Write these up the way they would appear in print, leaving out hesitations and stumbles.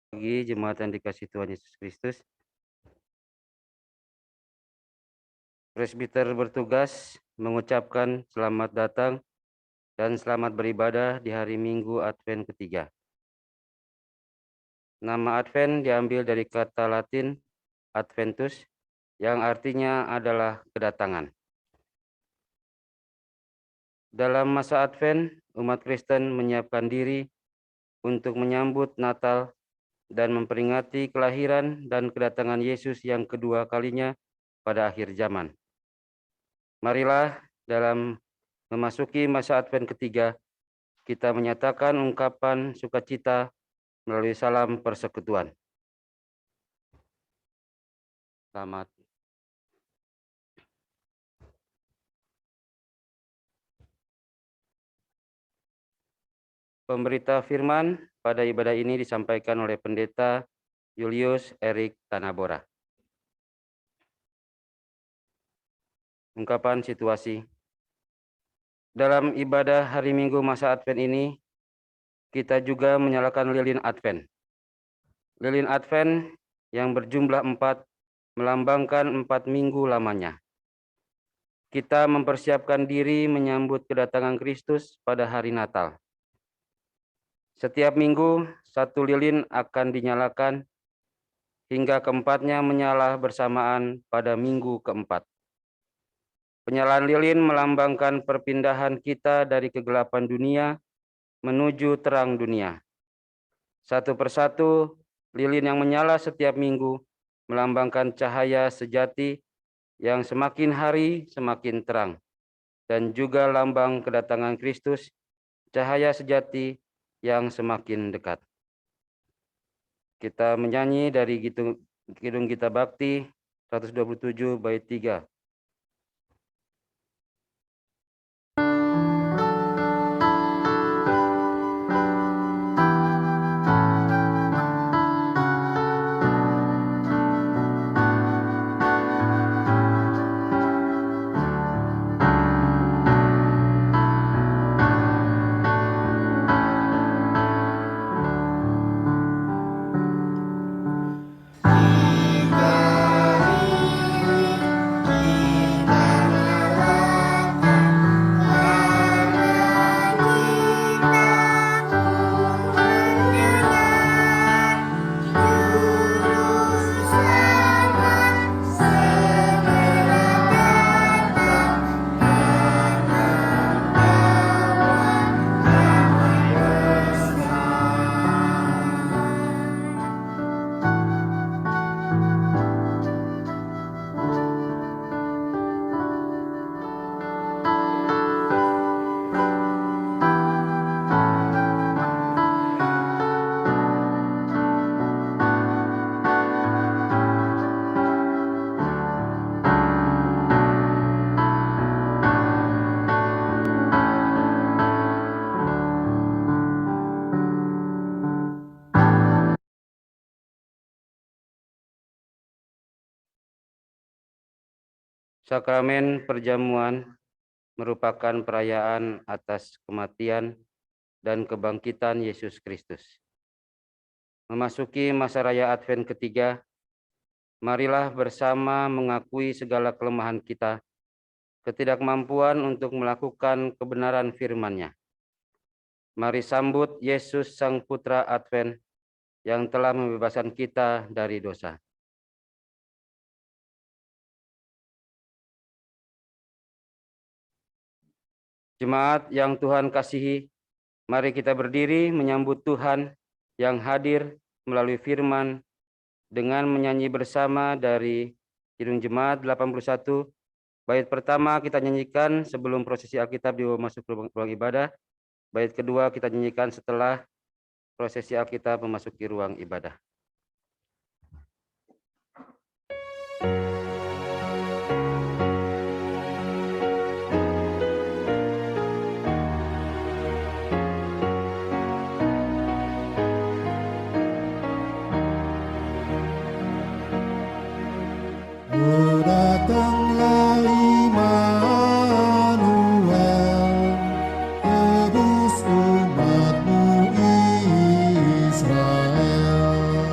Bagi jemaat yang dikasihi Tuhan Yesus Kristus, presbiter bertugas mengucapkan selamat datang dan selamat beribadah di hari Minggu Advent ketiga. Nama Advent diambil dari kata Latin Adventus yang artinya adalah kedatangan. Dalam masa Advent, umat Kristen menyiapkan diri untuk menyambut Natal dan memperingati kelahiran dan kedatangan Yesus yang kedua kalinya pada akhir zaman. Marilah dalam memasuki masa Advent ketiga, kita menyatakan ungkapan sukacita melalui salam persekutuan. Selamat. Pemberita firman pada ibadah ini disampaikan oleh Pendeta Julius Erik Tanabora. Ungkapan situasi. Dalam ibadah hari Minggu masa Advent ini, kita juga menyalakan lilin Advent. Lilin Advent yang berjumlah 4 melambangkan 4 minggu lamanya. Kita mempersiapkan diri menyambut kedatangan Kristus pada hari Natal. Setiap minggu, 1 lilin akan dinyalakan hingga keempatnya menyala bersamaan pada minggu keempat. Penyalaan lilin melambangkan perpindahan kita dari kegelapan dunia menuju terang dunia. Satu persatu, lilin yang menyala setiap minggu melambangkan cahaya sejati yang semakin hari semakin terang, dan juga lambang kedatangan Kristus, cahaya sejati yang semakin dekat. Kita menyanyi dari Kidung Gita Bakti 127 bait 3. Sakramen perjamuan merupakan perayaan atas kematian dan kebangkitan Yesus Kristus. Memasuki masa raya Advent ketiga, marilah bersama mengakui segala kelemahan kita, ketidakmampuan untuk melakukan kebenaran firman-Nya. Mari sambut Yesus Sang Putra Advent yang telah membebaskan kita dari dosa. Jemaat yang Tuhan kasihi, mari kita berdiri menyambut Tuhan yang hadir melalui firman dengan menyanyi bersama dari Kidung Jemaat 81. Bait pertama kita nyanyikan sebelum prosesi Alkitab masuk ke ruang ibadah. Bait kedua kita nyanyikan setelah prosesi Alkitab memasuki ruang ibadah. Datanglah Immanuel, tebus umatmu Israel.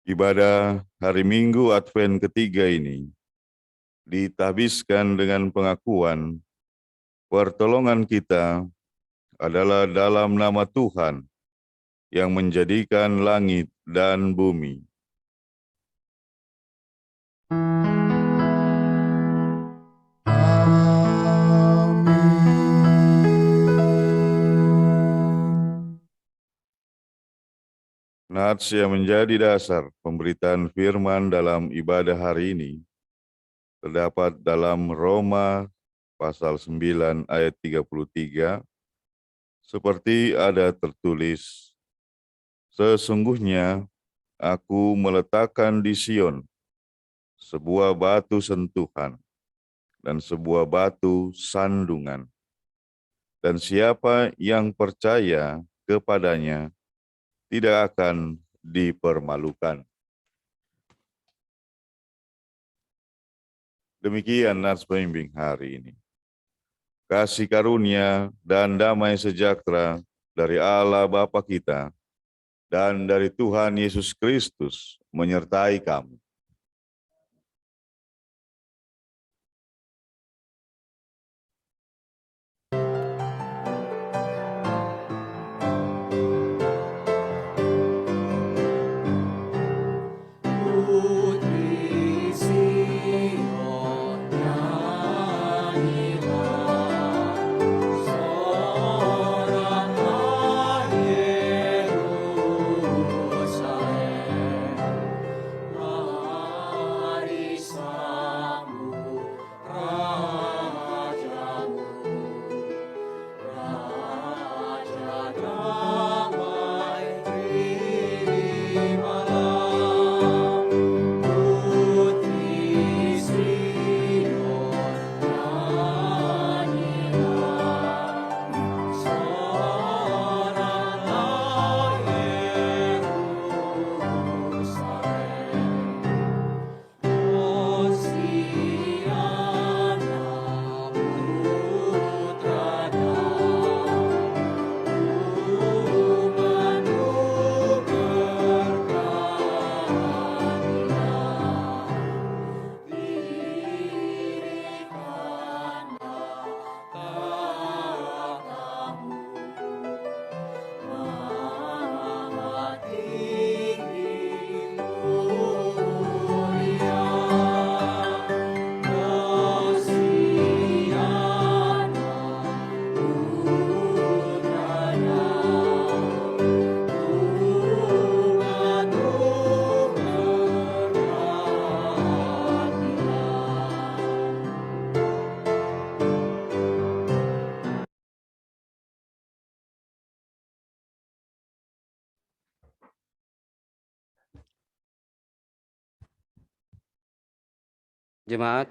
Ibadah hari Minggu Advent ketiga ini ditahbiskan dengan pengakuan pertolongan kita adalah dalam nama Tuhan yang menjadikan langit dan bumi. Nats yang menjadi dasar pemberitaan firman dalam ibadah hari ini terdapat dalam Roma pasal 9 ayat 33, seperti ada tertulis, "Sesungguhnya aku meletakkan di Sion sebuah batu sentuhan dan sebuah batu sandungan, dan siapa yang percaya kepadanya tidak akan dipermalukan." Demikian nats pembimbing hari ini. Kasih karunia dan damai sejahtera dari Allah Bapa kita dan dari Tuhan Yesus Kristus menyertai kamu. Jemaat,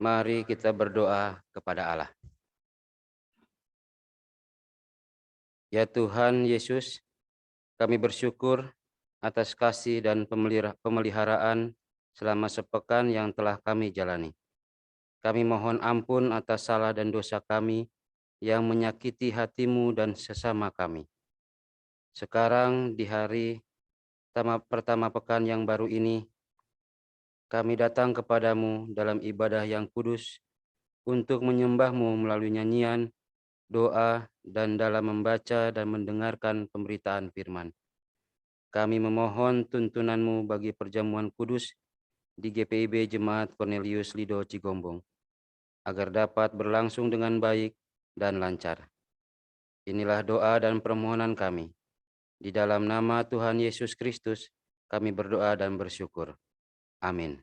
mari kita berdoa kepada Allah. Ya Tuhan Yesus, kami bersyukur atas kasih dan pemeliharaan selama sepekan yang telah kami jalani. Kami mohon ampun atas salah dan dosa kami yang menyakiti hati-Mu dan sesama kami. Sekarang di hari pertama pekan yang baru ini, kami datang kepadamu dalam ibadah yang kudus untuk menyembah-Mu melalui nyanyian, doa, dan dalam membaca dan mendengarkan pemberitaan firman. Kami memohon tuntunan-Mu bagi perjamuan kudus di GPIB Jemaat Cornelius Lido Cigombong, agar dapat berlangsung dengan baik dan lancar. Inilah doa dan permohonan kami. Di dalam nama Tuhan Yesus Kristus, kami berdoa dan bersyukur. Amin.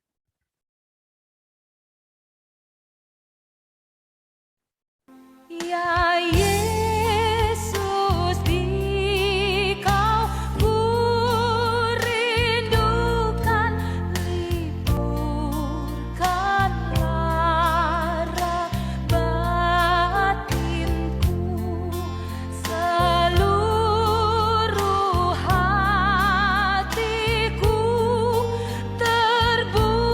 Ya Yesus, Dikau kurindukan, liburkan lara batinku, seluruh hatiku terbuka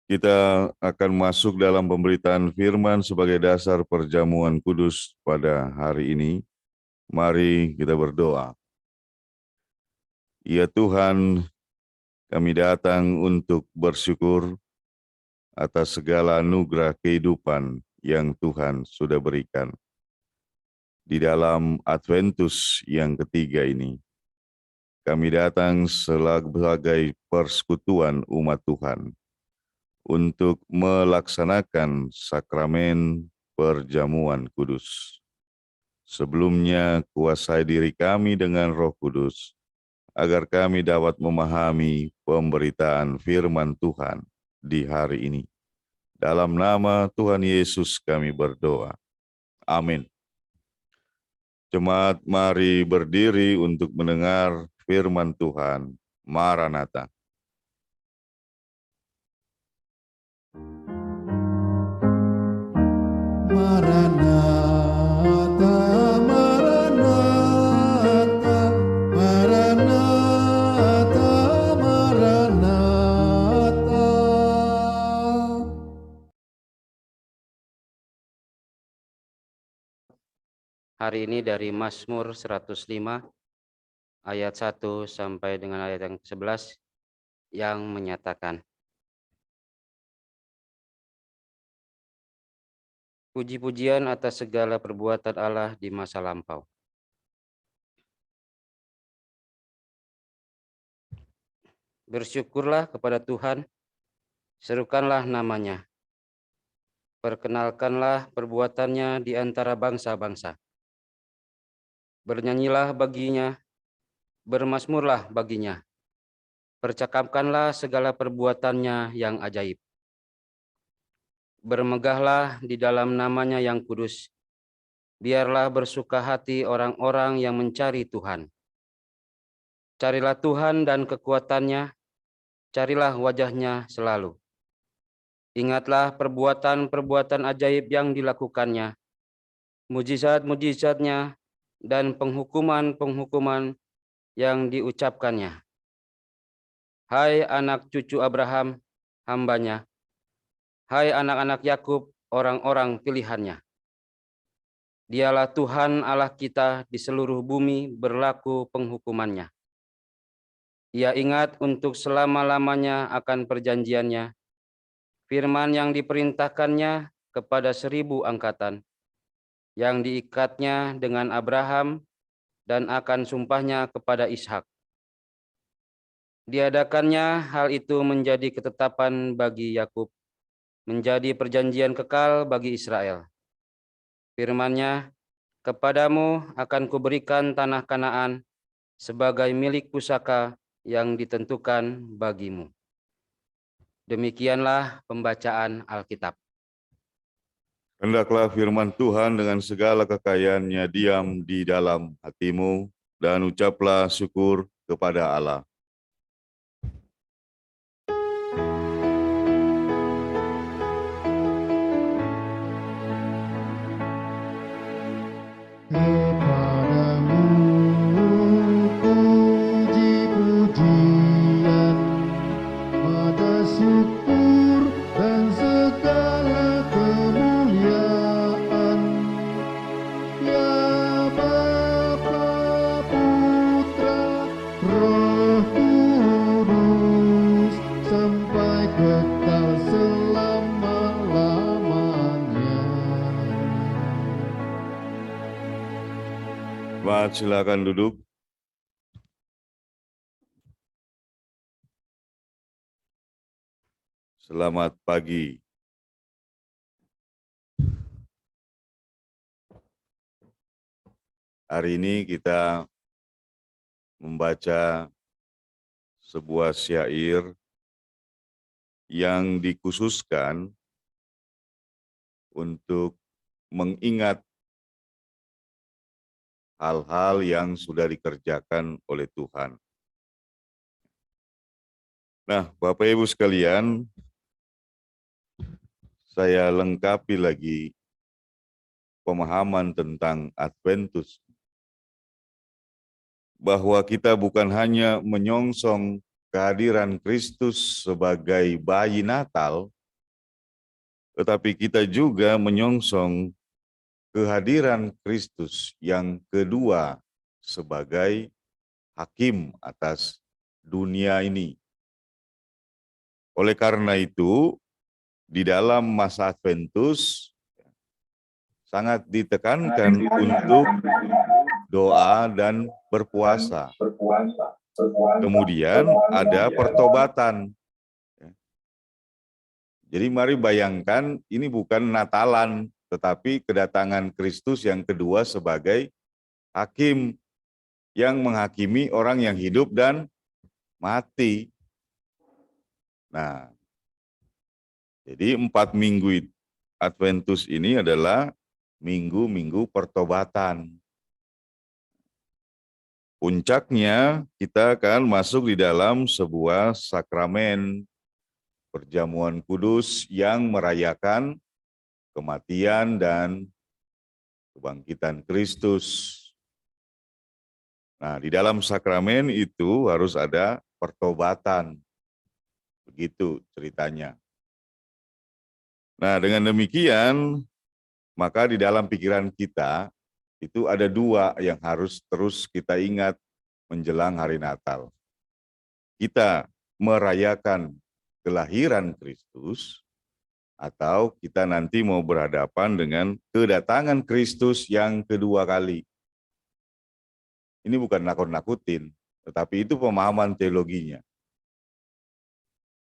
Kita akan masuk dalam pemberitaan firman sebagai dasar perjamuan kudus pada hari ini. Mari kita berdoa. Ya Tuhan, kami datang untuk bersyukur atas segala anugerah kehidupan yang Tuhan sudah berikan. Di dalam Adventus yang ketiga ini, kami datang sebagai persekutuan umat Tuhan untuk melaksanakan sakramen perjamuan kudus. Sebelumnya, kuasai diri kami dengan Roh Kudus, agar kami dapat memahami pemberitaan firman Tuhan di hari ini. Dalam nama Tuhan Yesus kami berdoa. Amin. Jemaat, mari berdiri untuk mendengar firman Tuhan. Maranatha. Maranatha, Maranatha, Maranatha, Maranatha. Hari ini dari Mazmur 105 ayat 1 sampai dengan ayat yang 11 yang menyatakan, puji-pujian atas segala perbuatan Allah di masa lampau. Bersyukurlah kepada Tuhan, serukanlah namanya. Perkenalkanlah perbuatannya di antara bangsa-bangsa. Bernyanyilah baginya, bermazmurlah baginya. Percakapkanlah segala perbuatannya yang ajaib. Bermegahlah di dalam namanya yang kudus. Biarlah bersuka hati orang-orang yang mencari Tuhan. Carilah Tuhan dan kekuatannya, carilah wajahnya selalu. Ingatlah perbuatan-perbuatan ajaib yang dilakukannya, mujizat-mujizatnya, dan penghukuman-penghukuman yang diucapkannya. Hai anak cucu Abraham, hambanya. Hai anak-anak Yakub, orang-orang pilihannya. Dialah Tuhan Allah kita di seluruh bumi berlaku penghukumannya. Ia ingat untuk selama-lamanya akan perjanjiannya, firman yang diperintahkannya kepada 1000 angkatan, yang diikatnya dengan Abraham dan akan sumpahnya kepada Ishak. Diadakannya hal itu menjadi ketetapan bagi Yakub, menjadi perjanjian kekal bagi Israel. Firman-Nya, kepadamu akan kuberikan tanah Kanaan sebagai milik pusaka yang ditentukan bagimu. Demikianlah pembacaan Alkitab. Hendaklah firman Tuhan dengan segala kekayaannya diam di dalam hatimu, dan ucaplah syukur kepada Allah. Kepadamu puji-pujian, pada syukur dan segala kemuliaan. Ya Bapa, Putra, Roh Kudus, sampai kekal selama-lamanya. Jemaat, silakan duduk. Selamat pagi. Hari ini kita membaca sebuah syair yang dikhususkan untuk mengingat hal-hal yang sudah dikerjakan oleh Tuhan. Nah, Bapak Ibu sekalian, saya lengkapi lagi pemahaman tentang Adventus, bahwa kita bukan hanya menyongsong kehadiran Kristus sebagai bayi Natal, tetapi kita juga menyongsong kehadiran Kristus yang kedua sebagai hakim atas dunia ini. Oleh karena itu, di dalam masa Adventus sangat ditekankan untuk doa dan berpuasa. Kemudian ada pertobatan. Jadi mari bayangkan ini bukan Natalan, tetapi kedatangan Kristus yang kedua sebagai hakim yang menghakimi orang yang hidup dan mati. Nah, jadi 4 minggu Adventus ini adalah minggu-minggu pertobatan. Puncaknya kita akan masuk di dalam sebuah sakramen perjamuan kudus yang merayakan kematian dan kebangkitan Kristus. Nah, di dalam sakramen itu harus ada pertobatan. Begitu ceritanya. Nah, dengan demikian, maka di dalam pikiran kita, itu ada 2 yang harus terus kita ingat menjelang hari Natal. Kita merayakan kelahiran Kristus, atau kita nanti mau berhadapan dengan kedatangan Kristus yang kedua kali. Ini bukan nakut-nakutin, tetapi itu pemahaman teologinya.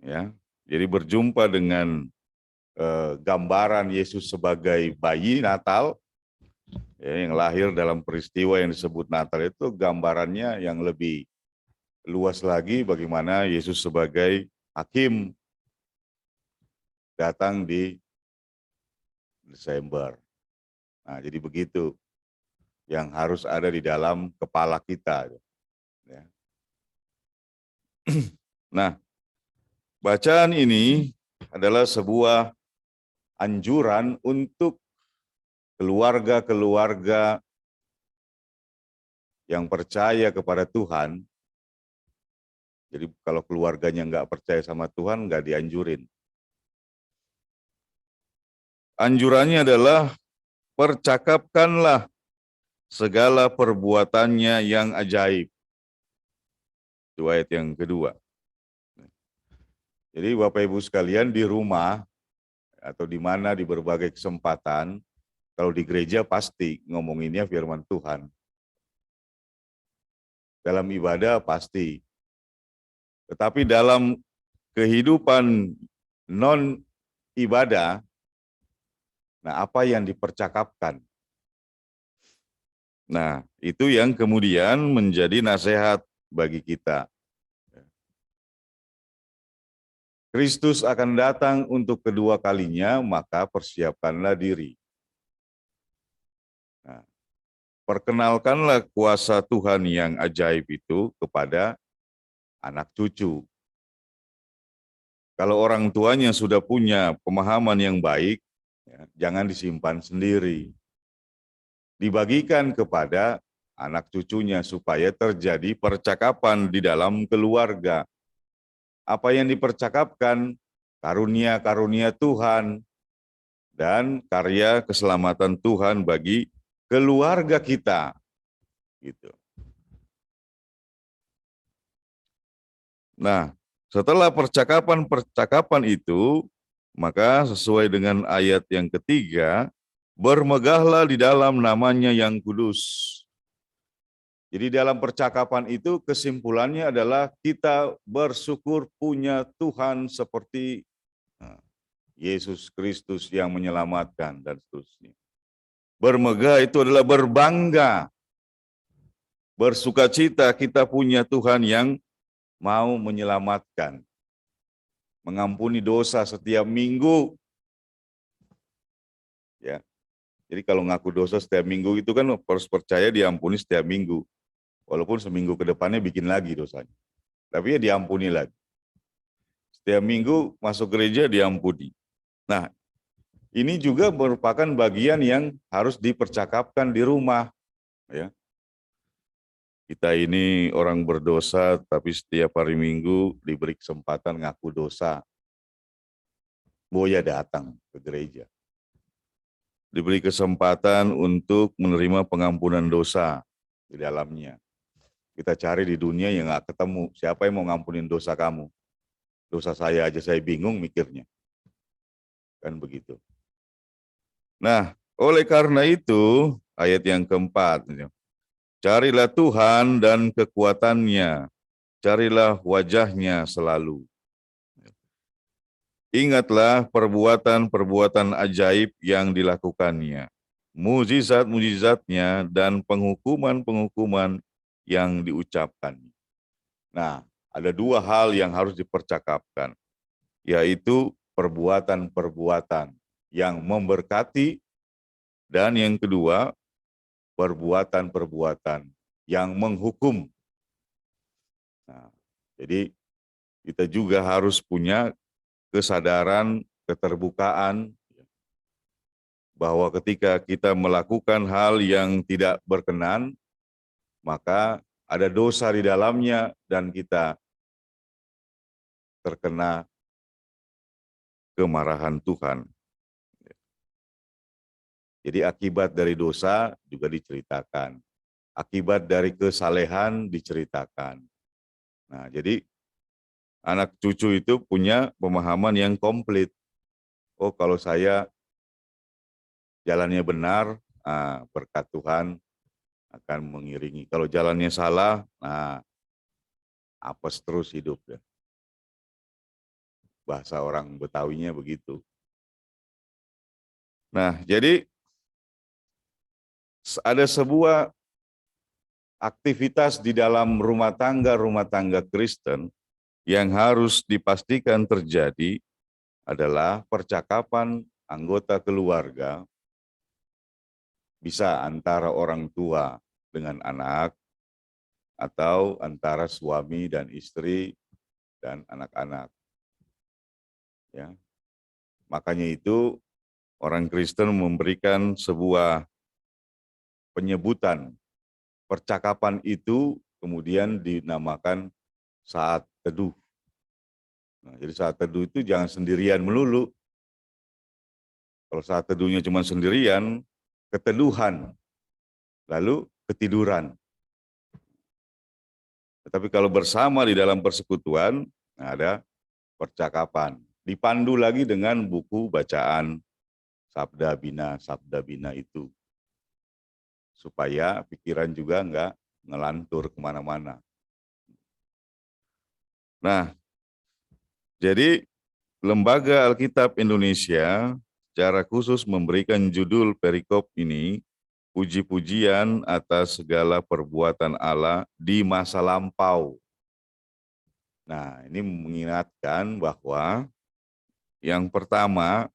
Ya, jadi berjumpa dengan gambaran Yesus sebagai bayi Natal, ya, yang lahir dalam peristiwa yang disebut Natal itu gambarannya yang lebih luas lagi bagaimana Yesus sebagai hakim datang di Desember. Nah, jadi begitu yang harus ada di dalam kepala kita. Ya. Nah, bacaan ini adalah sebuah anjuran untuk keluarga-keluarga yang percaya kepada Tuhan. Jadi kalau keluarganya nggak percaya sama Tuhan, nggak dianjurin. Anjurannya adalah percakapkanlah segala perbuatannya yang ajaib. Itu ayat yang kedua. Jadi Bapak Ibu sekalian di rumah atau di mana di berbagai kesempatan, kalau di gereja pasti ngomonginnya firman Tuhan. Dalam ibadah pasti. Tetapi dalam kehidupan non ibadah, nah, apa yang dipercakapkan? Nah, itu yang kemudian menjadi nasihat bagi kita. Kristus akan datang untuk kedua kalinya, maka persiapkanlah diri. Nah, perkenalkanlah kuasa Tuhan yang ajaib itu kepada anak cucu. Kalau orang tuanya sudah punya pemahaman yang baik, ya, jangan disimpan sendiri. Dibagikan kepada anak cucunya supaya terjadi percakapan di dalam keluarga. Apa yang dipercakapkan? Karunia-karunia Tuhan dan karya keselamatan Tuhan bagi keluarga kita. Gitu. Nah, setelah percakapan itu, maka sesuai dengan ayat yang ketiga, bermegahlah di dalam namanya yang kudus. Jadi dalam percakapan itu kesimpulannya adalah kita bersyukur punya Tuhan seperti Yesus Kristus yang menyelamatkan dan seterusnya. Bermegah itu adalah berbangga. Bersukacita kita punya Tuhan yang mau menyelamatkan. Mengampuni dosa setiap minggu. Ya. Jadi kalau ngaku dosa setiap minggu itu kan harus percaya diampuni setiap minggu. Walaupun seminggu ke depannya bikin lagi dosanya. Tapi ya diampuni lagi. Setiap minggu masuk gereja diampuni. Nah, ini juga merupakan bagian yang harus dipercakapkan di rumah. Ya. Kita ini orang berdosa, tapi setiap hari Minggu diberi kesempatan ngaku dosa. Buaya datang ke gereja. Diberi kesempatan untuk menerima pengampunan dosa di dalamnya. Kita cari di dunia yang nggak ketemu. Siapa yang mau ngampunin dosa kamu? Dosa saya aja saya bingung mikirnya. Kan begitu. Nah, oleh karena itu, ayat yang keempat, carilah Tuhan dan kekuatannya, carilah wajahnya selalu. Ingatlah perbuatan-perbuatan ajaib yang dilakukannya, mujizat-mujizatnya dan penghukuman-penghukuman yang diucapkan. Nah, ada dua hal yang harus dipercakapkan, yaitu perbuatan-perbuatan yang memberkati dan yang kedua, perbuatan-perbuatan yang menghukum. Nah, jadi kita juga harus punya kesadaran, keterbukaan, bahwa ketika kita melakukan hal yang tidak berkenan, maka ada dosa di dalamnya dan kita terkena kemarahan Tuhan. Jadi akibat dari dosa juga diceritakan. Akibat dari kesalehan diceritakan. Nah, jadi anak cucu itu punya pemahaman yang komplit. Oh, kalau saya jalannya benar, berkat Tuhan akan mengiringi. Kalau jalannya salah, apes terus hidup ya. Bahasa orang Betawinya begitu. Nah, jadi ada sebuah aktivitas di dalam rumah tangga Kristen yang harus dipastikan terjadi adalah percakapan anggota keluarga, bisa antara orang tua dengan anak, atau antara suami dan istri dan anak-anak. Ya. Makanya itu orang Kristen memberikan sebuah penyebutan. Percakapan itu kemudian dinamakan saat teduh. Nah, jadi saat teduh itu jangan sendirian melulu. Kalau saat teduhnya cuma sendirian, keteduhan, lalu ketiduran. Tetapi kalau bersama di dalam persekutuan, ada percakapan. Dipandu lagi dengan buku bacaan Sabda Bina itu. Supaya pikiran juga enggak ngelantur kemana-mana. Nah, jadi Lembaga Alkitab Indonesia secara khusus memberikan judul perikop ini, puji-pujian atas segala perbuatan Allah di masa lampau. Nah, ini mengingatkan bahwa yang pertama,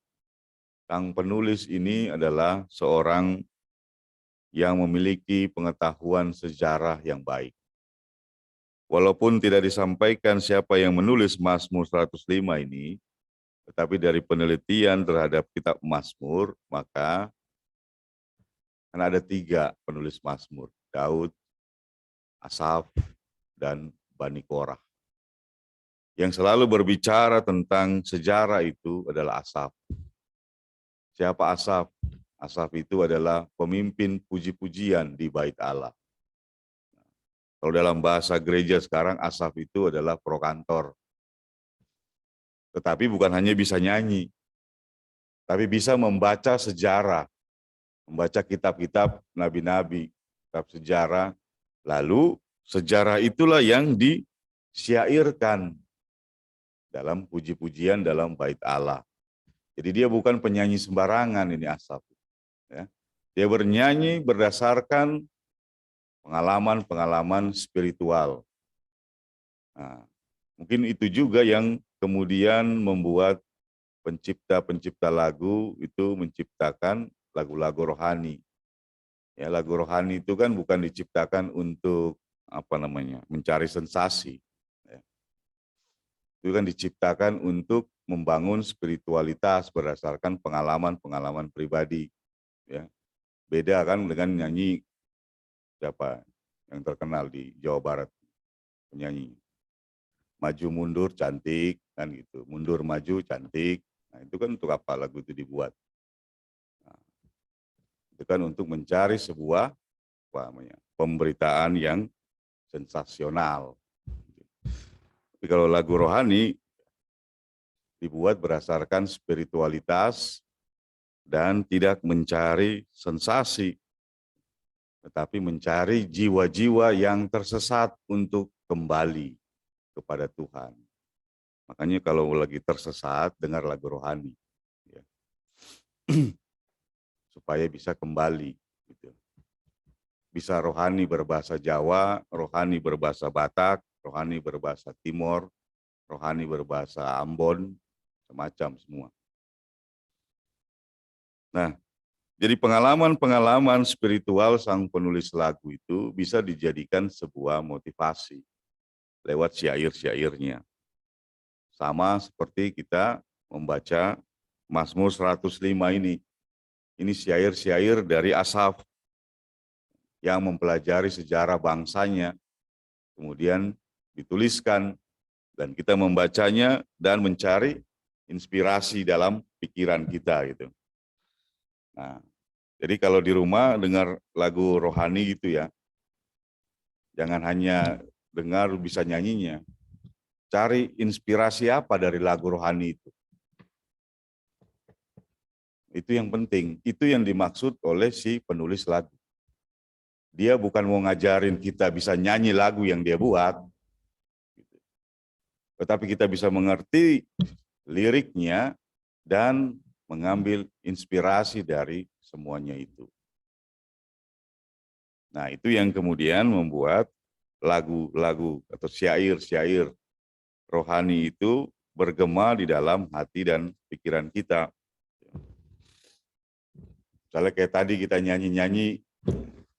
sang penulis ini adalah seorang yang memiliki pengetahuan sejarah yang baik. Walaupun tidak disampaikan siapa yang menulis Mazmur 105 ini, tetapi dari penelitian terhadap kitab Mazmur, maka kan ada 3 penulis Mazmur, Daud, Asaf, dan Bani Korah. Yang selalu berbicara tentang sejarah itu adalah Asaf. Siapa Asaf? Asaf itu adalah pemimpin puji-pujian di bait Allah. Kalau dalam bahasa gereja sekarang, Asaf itu adalah prokantor. Tetapi bukan hanya bisa nyanyi, tapi bisa membaca sejarah, membaca kitab-kitab nabi-nabi, kitab sejarah. Lalu sejarah itulah yang disyairkan dalam puji-pujian dalam bait Allah. Jadi dia bukan penyanyi sembarangan ini Asaf. Ya. Dia bernyanyi berdasarkan pengalaman-pengalaman spiritual. Nah, mungkin itu juga yang kemudian membuat pencipta-pencipta lagu itu menciptakan lagu-lagu rohani. Ya, lagu rohani itu kan bukan diciptakan untuk mencari sensasi. Ya. Itu kan diciptakan untuk membangun spiritualitas berdasarkan pengalaman-pengalaman pribadi. Ya. Beda kan dengan nyanyi siapa yang terkenal di Jawa Barat, penyanyi. Maju mundur cantik kan gitu, mundur maju cantik, Nah, itu kan untuk apa lagu itu dibuat? Nah, itu kan untuk mencari sebuah apa namanya, pemberitaan yang sensasional. Tapi kalau lagu rohani dibuat berdasarkan spiritualitas dan tidak mencari sensasi, tetapi mencari jiwa-jiwa yang tersesat untuk kembali kepada Tuhan. Makanya kalau lagi tersesat, dengar lagu rohani. Ya. Supaya bisa kembali. Gitu. Bisa rohani berbahasa Jawa, rohani berbahasa Batak, rohani berbahasa Timor, rohani berbahasa Ambon, semacam semua. Nah, jadi pengalaman-pengalaman spiritual sang penulis lagu itu bisa dijadikan sebuah motivasi lewat syair-syairnya. Sama seperti kita membaca Mazmur 105 ini. Ini syair-syair dari Asaf yang mempelajari sejarah bangsanya, kemudian dituliskan, dan kita membacanya dan mencari inspirasi dalam pikiran kita gitu. Nah, jadi kalau di rumah dengar lagu rohani gitu ya, jangan hanya dengar bisa nyanyinya, cari inspirasi apa dari lagu rohani itu. Itu yang penting, itu yang dimaksud oleh si penulis lagu. Dia bukan mau ngajarin kita bisa nyanyi lagu yang dia buat, tetapi kita bisa mengerti liriknya dan mengambil inspirasi dari semuanya itu. Nah, itu yang kemudian membuat lagu-lagu atau syair-syair rohani itu bergema di dalam hati dan pikiran kita. Misalnya kayak tadi kita nyanyi-nyanyi,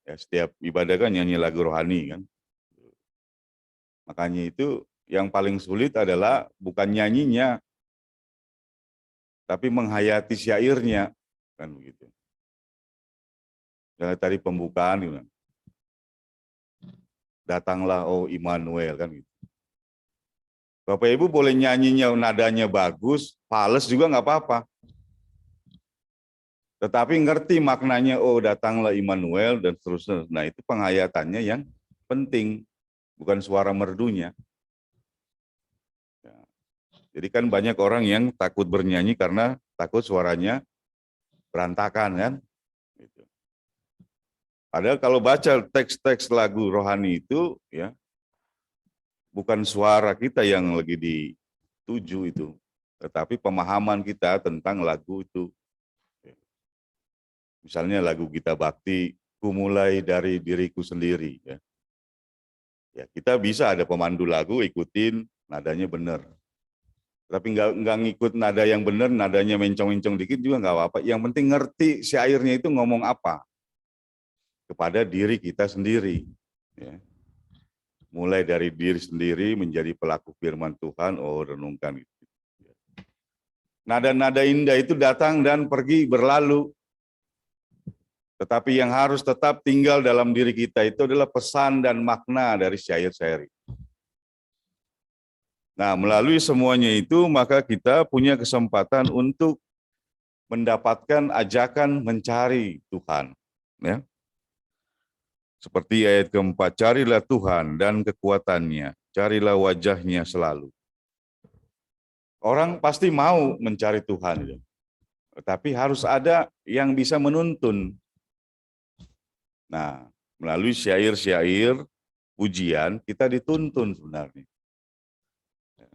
ya setiap ibadah kan nyanyi lagu rohani kan. Makanya itu yang paling sulit adalah bukan nyanyinya, tapi menghayati syairnya, kan begitu. Misalnya tadi pembukaan, gitu. Datanglah oh Immanuel, kan gitu. Bapak Ibu boleh nyanyinya nadanya bagus, fales juga nggak apa-apa. Tetapi ngerti maknanya, oh datanglah Immanuel dan seterusnya. Nah itu penghayatannya yang penting, bukan suara merdunya. Ya. Jadi kan banyak orang yang takut bernyanyi karena takut suaranya berantakan kan. Gitu. Padahal kalau baca teks-teks lagu rohani itu, ya bukan suara kita yang lagi dituju itu, tetapi pemahaman kita tentang lagu itu. Misalnya lagu Gita Bakti, ku mulai dari diriku sendiri. Ya kita bisa ada pemandu lagu, ikutin nadanya benar. Tapi nggak ngikut nada yang benar, nadanya mencong-mencong dikit juga nggak apa-apa. Yang penting ngerti syairnya itu ngomong apa kepada diri kita sendiri. Ya. Mulai dari diri sendiri menjadi pelaku firman Tuhan, oh renungkan. Nada-nada indah itu datang dan pergi berlalu. Tetapi yang harus tetap tinggal dalam diri kita itu adalah pesan dan makna dari syair-syair. Nah, melalui semuanya itu, maka kita punya kesempatan untuk mendapatkan ajakan mencari Tuhan. Ya. Seperti ayat keempat, carilah Tuhan dan kekuatannya, carilah wajahnya selalu. Orang pasti mau mencari Tuhan, tetapi harus ada yang bisa menuntun. Nah, melalui syair-syair, pujian, kita dituntun sebenarnya.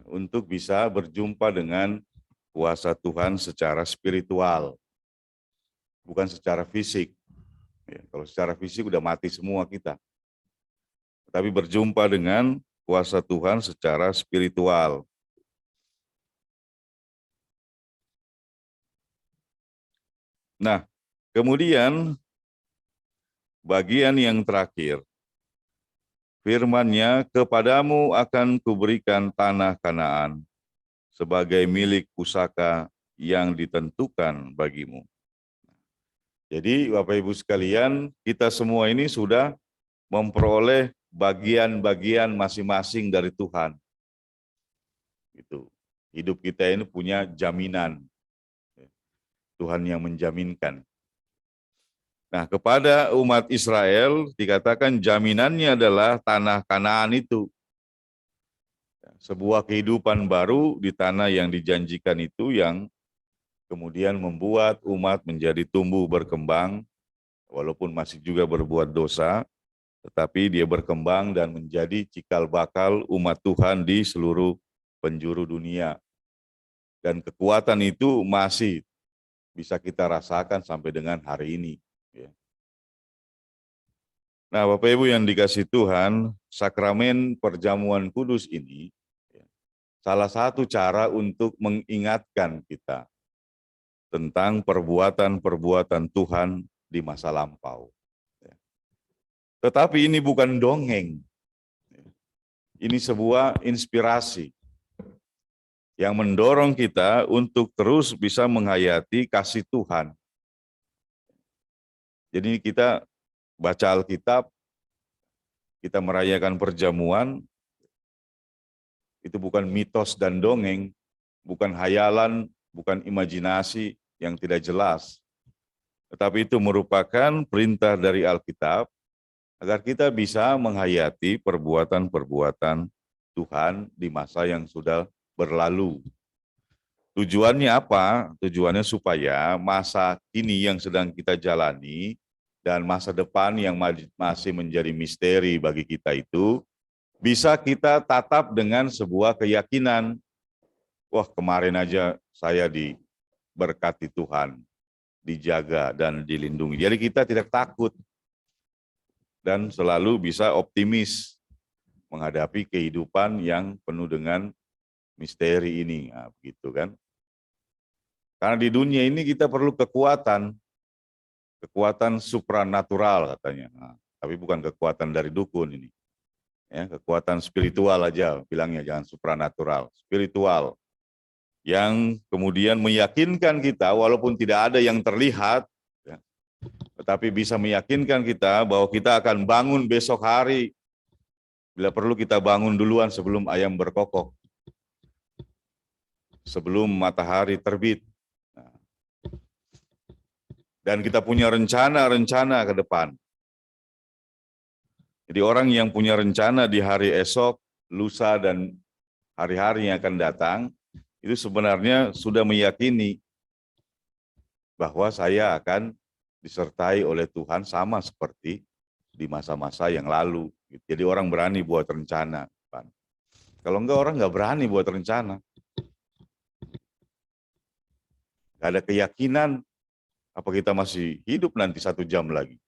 Untuk bisa berjumpa dengan kuasa Tuhan secara spiritual. Bukan secara fisik. Ya, kalau secara fisik udah mati semua kita. Tapi berjumpa dengan kuasa Tuhan secara spiritual. Nah, kemudian bagian yang terakhir, firman-Nya, kepadamu akan kuberikan tanah Kanaan sebagai milik pusaka yang ditentukan bagimu. Jadi Bapak Ibu sekalian, kita semua ini sudah memperoleh bagian-bagian masing-masing dari Tuhan. Itu. Hidup kita ini punya jaminan Tuhan yang menjaminkan. Nah, kepada umat Israel dikatakan jaminannya adalah tanah Kanaan itu. Sebuah kehidupan baru di tanah yang dijanjikan itu yang kemudian membuat umat menjadi tumbuh berkembang, walaupun masih juga berbuat dosa, tetapi dia berkembang dan menjadi cikal bakal umat Tuhan di seluruh penjuru dunia. Dan kekuatan itu masih bisa kita rasakan sampai dengan hari ini. Nah, Bapak Ibu yang dikasih Tuhan, sakramen perjamuan kudus ini salah satu cara untuk mengingatkan kita tentang perbuatan-perbuatan Tuhan di masa lampau. Tetapi ini bukan dongeng. Ini sebuah inspirasi yang mendorong kita untuk terus bisa menghayati kasih Tuhan. Jadi kita baca Alkitab, kita merayakan perjamuan, itu bukan mitos dan dongeng, bukan hayalan, bukan imajinasi yang tidak jelas. Tetapi itu merupakan perintah dari Alkitab agar kita bisa menghayati perbuatan-perbuatan Tuhan di masa yang sudah berlalu. Tujuannya apa? Tujuannya supaya masa kini yang sedang kita jalani dan masa depan yang masih menjadi misteri bagi kita itu bisa kita tatap dengan sebuah keyakinan. Wah, kemarin aja saya diberkati Tuhan, dijaga dan dilindungi. Jadi kita tidak takut dan selalu bisa optimis menghadapi kehidupan yang penuh dengan misteri ini. Nah, begitu kan? Karena di dunia ini kita perlu kekuatan supranatural katanya. Nah, tapi bukan kekuatan dari dukun ini. Ya, kekuatan spiritual aja bilangnya, jangan supranatural. Spiritual yang kemudian meyakinkan kita walaupun tidak ada yang terlihat, ya, tetapi bisa meyakinkan kita bahwa kita akan bangun besok hari. Bila perlu kita bangun duluan sebelum ayam berkokok. Sebelum matahari terbit. Dan kita punya rencana-rencana ke depan. Jadi orang yang punya rencana di hari esok, lusa, dan hari-hari yang akan datang, itu sebenarnya sudah meyakini bahwa saya akan disertai oleh Tuhan sama seperti di masa-masa yang lalu. Jadi orang berani buat rencana. Kalau enggak, orang nggak berani buat rencana. Nggak ada keyakinan. Apa kita masih hidup nanti 1 jam lagi?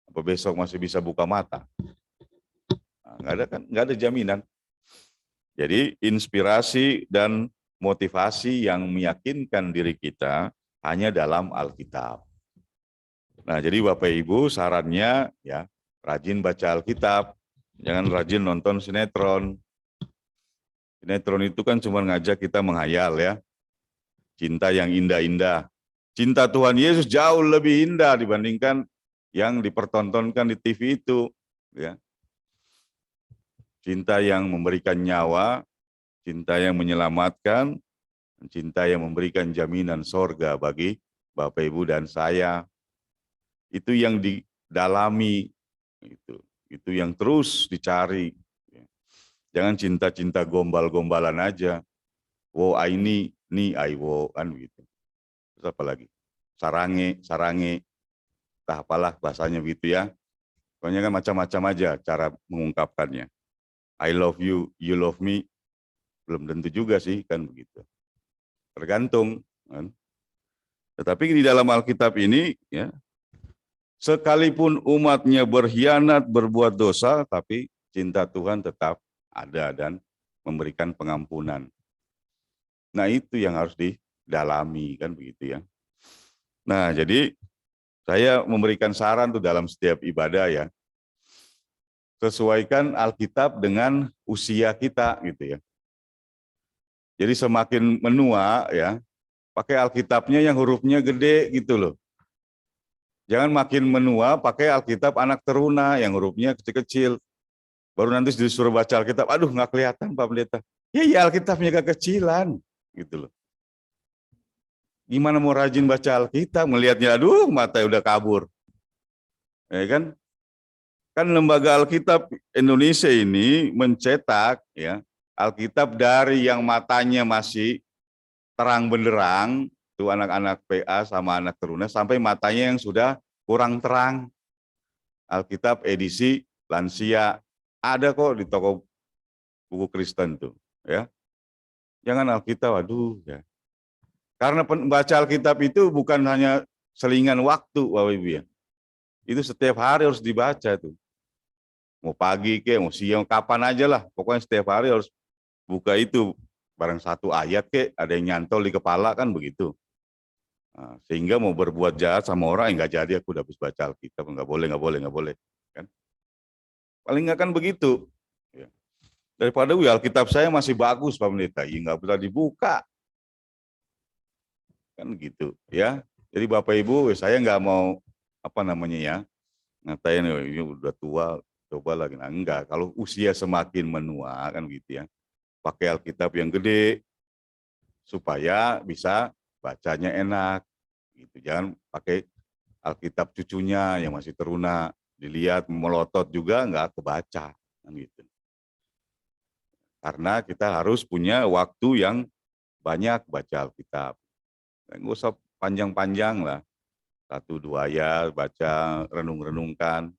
Apa besok masih bisa buka mata? Nah, nggak ada kan? Nggak ada jaminan. Jadi inspirasi dan motivasi yang meyakinkan diri kita hanya dalam Alkitab. Nah, jadi Bapak Ibu sarannya ya rajin baca Alkitab, jangan rajin nonton sinetron. Sinetron itu kan cuma ngajak kita menghayal ya, cinta yang indah-indah. Cinta Tuhan Yesus jauh lebih indah dibandingkan yang dipertontonkan di TV itu. Ya. Cinta yang memberikan nyawa, cinta yang menyelamatkan, cinta yang memberikan jaminan sorga bagi Bapak Ibu dan saya. Itu yang didalami, itu yang terus dicari. Jangan cinta-cinta gombal-gombalan aja. Wo aini, ni aiwo, kan gitu. Terus apa lagi? Sarange, entah apalah bahasanya begitu ya. Pokoknya kan macam-macam aja cara mengungkapkannya. I love you, you love me, belum tentu juga sih, kan begitu. Tergantung. Kan? Tetapi di dalam Alkitab ini, ya, sekalipun umatnya berkhianat, berbuat dosa, tapi cinta Tuhan tetap ada dan memberikan pengampunan. Nah itu yang harus didalami, kan begitu ya. Nah jadi saya memberikan saran tuh dalam setiap ibadah ya. Sesuaikan Alkitab dengan usia kita gitu ya. Jadi semakin menua ya, pakai Alkitabnya yang hurufnya gede gitu loh. Jangan makin menua pakai Alkitab anak teruna yang hurufnya kecil-kecil. Baru nanti disuruh baca Alkitab, aduh nggak kelihatan Pak Pendeta. Ya Alkitabnya kekecilan gitu loh. Gimana mau rajin baca Alkitab, melihatnya aduh mata udah kabur. Ya kan? Kan Lembaga Alkitab Indonesia ini mencetak ya Alkitab dari yang matanya masih terang benderang, tuh anak-anak PA sama anak teruna, sampai matanya yang sudah kurang terang. Alkitab edisi lansia ada kok di toko buku Kristen tuh, ya. Jangan Alkitab, aduh ya. Karena baca Alkitab itu bukan hanya selingan waktu, Bapak Ibu ya. Itu setiap hari harus dibaca tuh. Mau pagi ke, mau siang, kapan aja lah. Pokoknya setiap hari harus buka itu. Barang satu ayat ke, ada yang nyantol di kepala kan begitu. Nah, sehingga mau berbuat jahat sama orang, nggak jadi aku udah habis baca Alkitab. Nggak boleh. Kan? Paling nggak kan begitu. Ya. Daripada Alkitab saya masih bagus Pak Pendeta, ya nggak bisa dibuka. Kan gitu ya. Jadi Bapak Ibu, saya nggak mau ngatain ini udah tua, coba lagi. Nah, enggak, kalau usia semakin menua kan gitu ya, pakai Alkitab yang gede supaya bisa bacanya enak gitu. Jangan pakai Alkitab cucunya yang masih teruna, dilihat melotot juga nggak kebaca kan gitu. Karena kita harus punya waktu yang banyak baca Alkitab. Nggak usah panjang-panjang lah. 1-2 ayat, baca, renung-renungkan,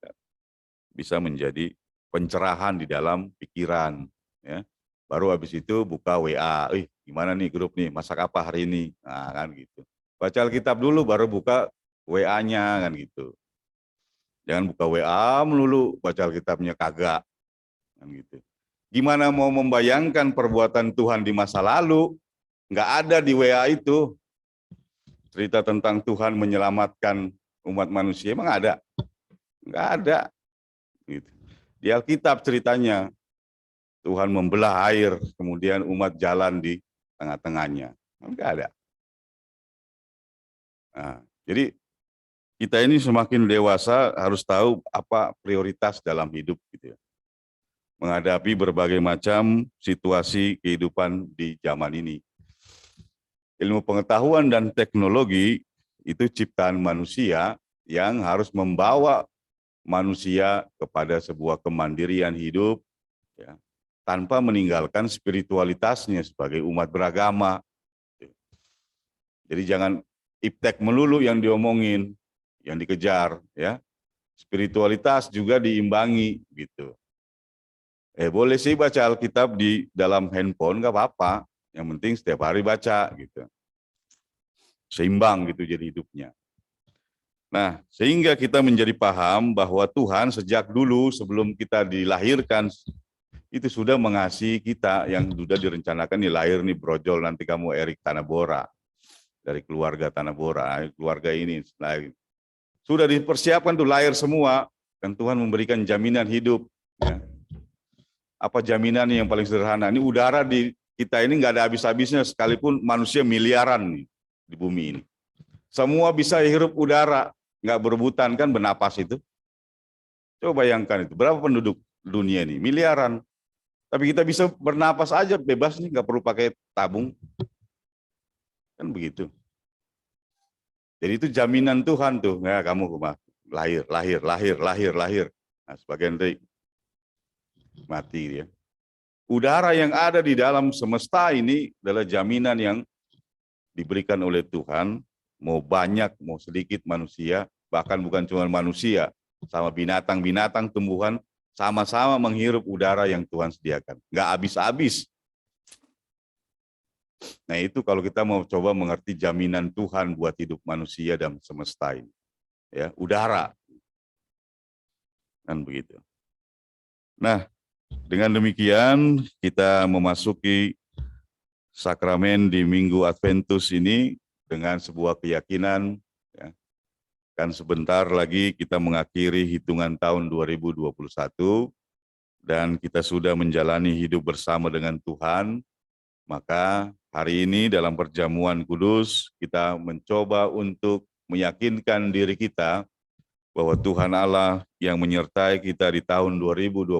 bisa menjadi pencerahan di dalam pikiran. Ya. Baru habis itu buka WA, gimana nih grup nih, masak apa hari ini, nah kan gitu. Baca Alkitab dulu, baru buka WA-nya kan gitu. Jangan buka WA melulu, baca Alkitabnya kagak, kan gitu. Gimana mau membayangkan perbuatan Tuhan di masa lalu, nggak ada di WA itu. Cerita tentang Tuhan menyelamatkan umat manusia, emang ada? Enggak ada. Gitu. Di Alkitab ceritanya, Tuhan membelah air, kemudian umat jalan di tengah-tengahnya. Enggak ada. Nah, jadi kita ini semakin dewasa harus tahu apa prioritas dalam hidup gitu ya. Menghadapi berbagai macam situasi kehidupan di zaman ini. Ilmu pengetahuan dan teknologi itu ciptaan manusia yang harus membawa manusia kepada sebuah kemandirian hidup ya, tanpa meninggalkan spiritualitasnya sebagai umat beragama. Jadi jangan iptek melulu yang diomongin, yang dikejar ya. Spiritualitas juga diimbangi gitu. Boleh sih baca Alkitab di dalam handphone nggak apa-apa. Yang penting setiap hari baca gitu. Seimbang gitu jadi hidupnya. Nah, sehingga kita menjadi paham bahwa Tuhan sejak dulu sebelum kita dilahirkan itu sudah mengasihi kita, yang sudah direncanakan nih lahir nih brojol nanti kamu Erik Tanabora dari keluarga Tanabora, keluarga ini lahir. Sudah dipersiapkan tuh lahir semua, dan Tuhan memberikan jaminan hidup. Ya. Apa jaminannya yang paling sederhana? Ini udara di kita ini nggak ada habis-habisnya, sekalipun manusia miliaran nih di bumi ini. Semua bisa hirup udara, nggak berebutan kan bernapas itu. Coba bayangkan itu, berapa penduduk dunia ini? Miliaran. Tapi kita bisa bernapas aja bebas nih, nggak perlu pakai tabung. Kan begitu. Jadi itu jaminan Tuhan tuh, ya kamu lahir. Nah, sebagian dari mati dia. Udara yang ada di dalam semesta ini adalah jaminan yang diberikan oleh Tuhan, mau banyak, mau sedikit manusia, bahkan bukan cuma manusia, sama binatang-binatang, tumbuhan, sama-sama menghirup udara yang Tuhan sediakan. Nggak habis-habis. Nah itu kalau kita mau coba mengerti jaminan Tuhan buat hidup manusia dan semesta ini. Ya, udara. Kan begitu. Nah, dengan demikian kita memasuki sakramen di Minggu Adventus ini dengan sebuah keyakinan, ya, kan sebentar lagi kita mengakhiri hitungan tahun 2021 dan kita sudah menjalani hidup bersama dengan Tuhan. Maka hari ini dalam perjamuan kudus kita mencoba untuk meyakinkan diri kita bahwa Tuhan Allah yang menyertai kita di tahun 2021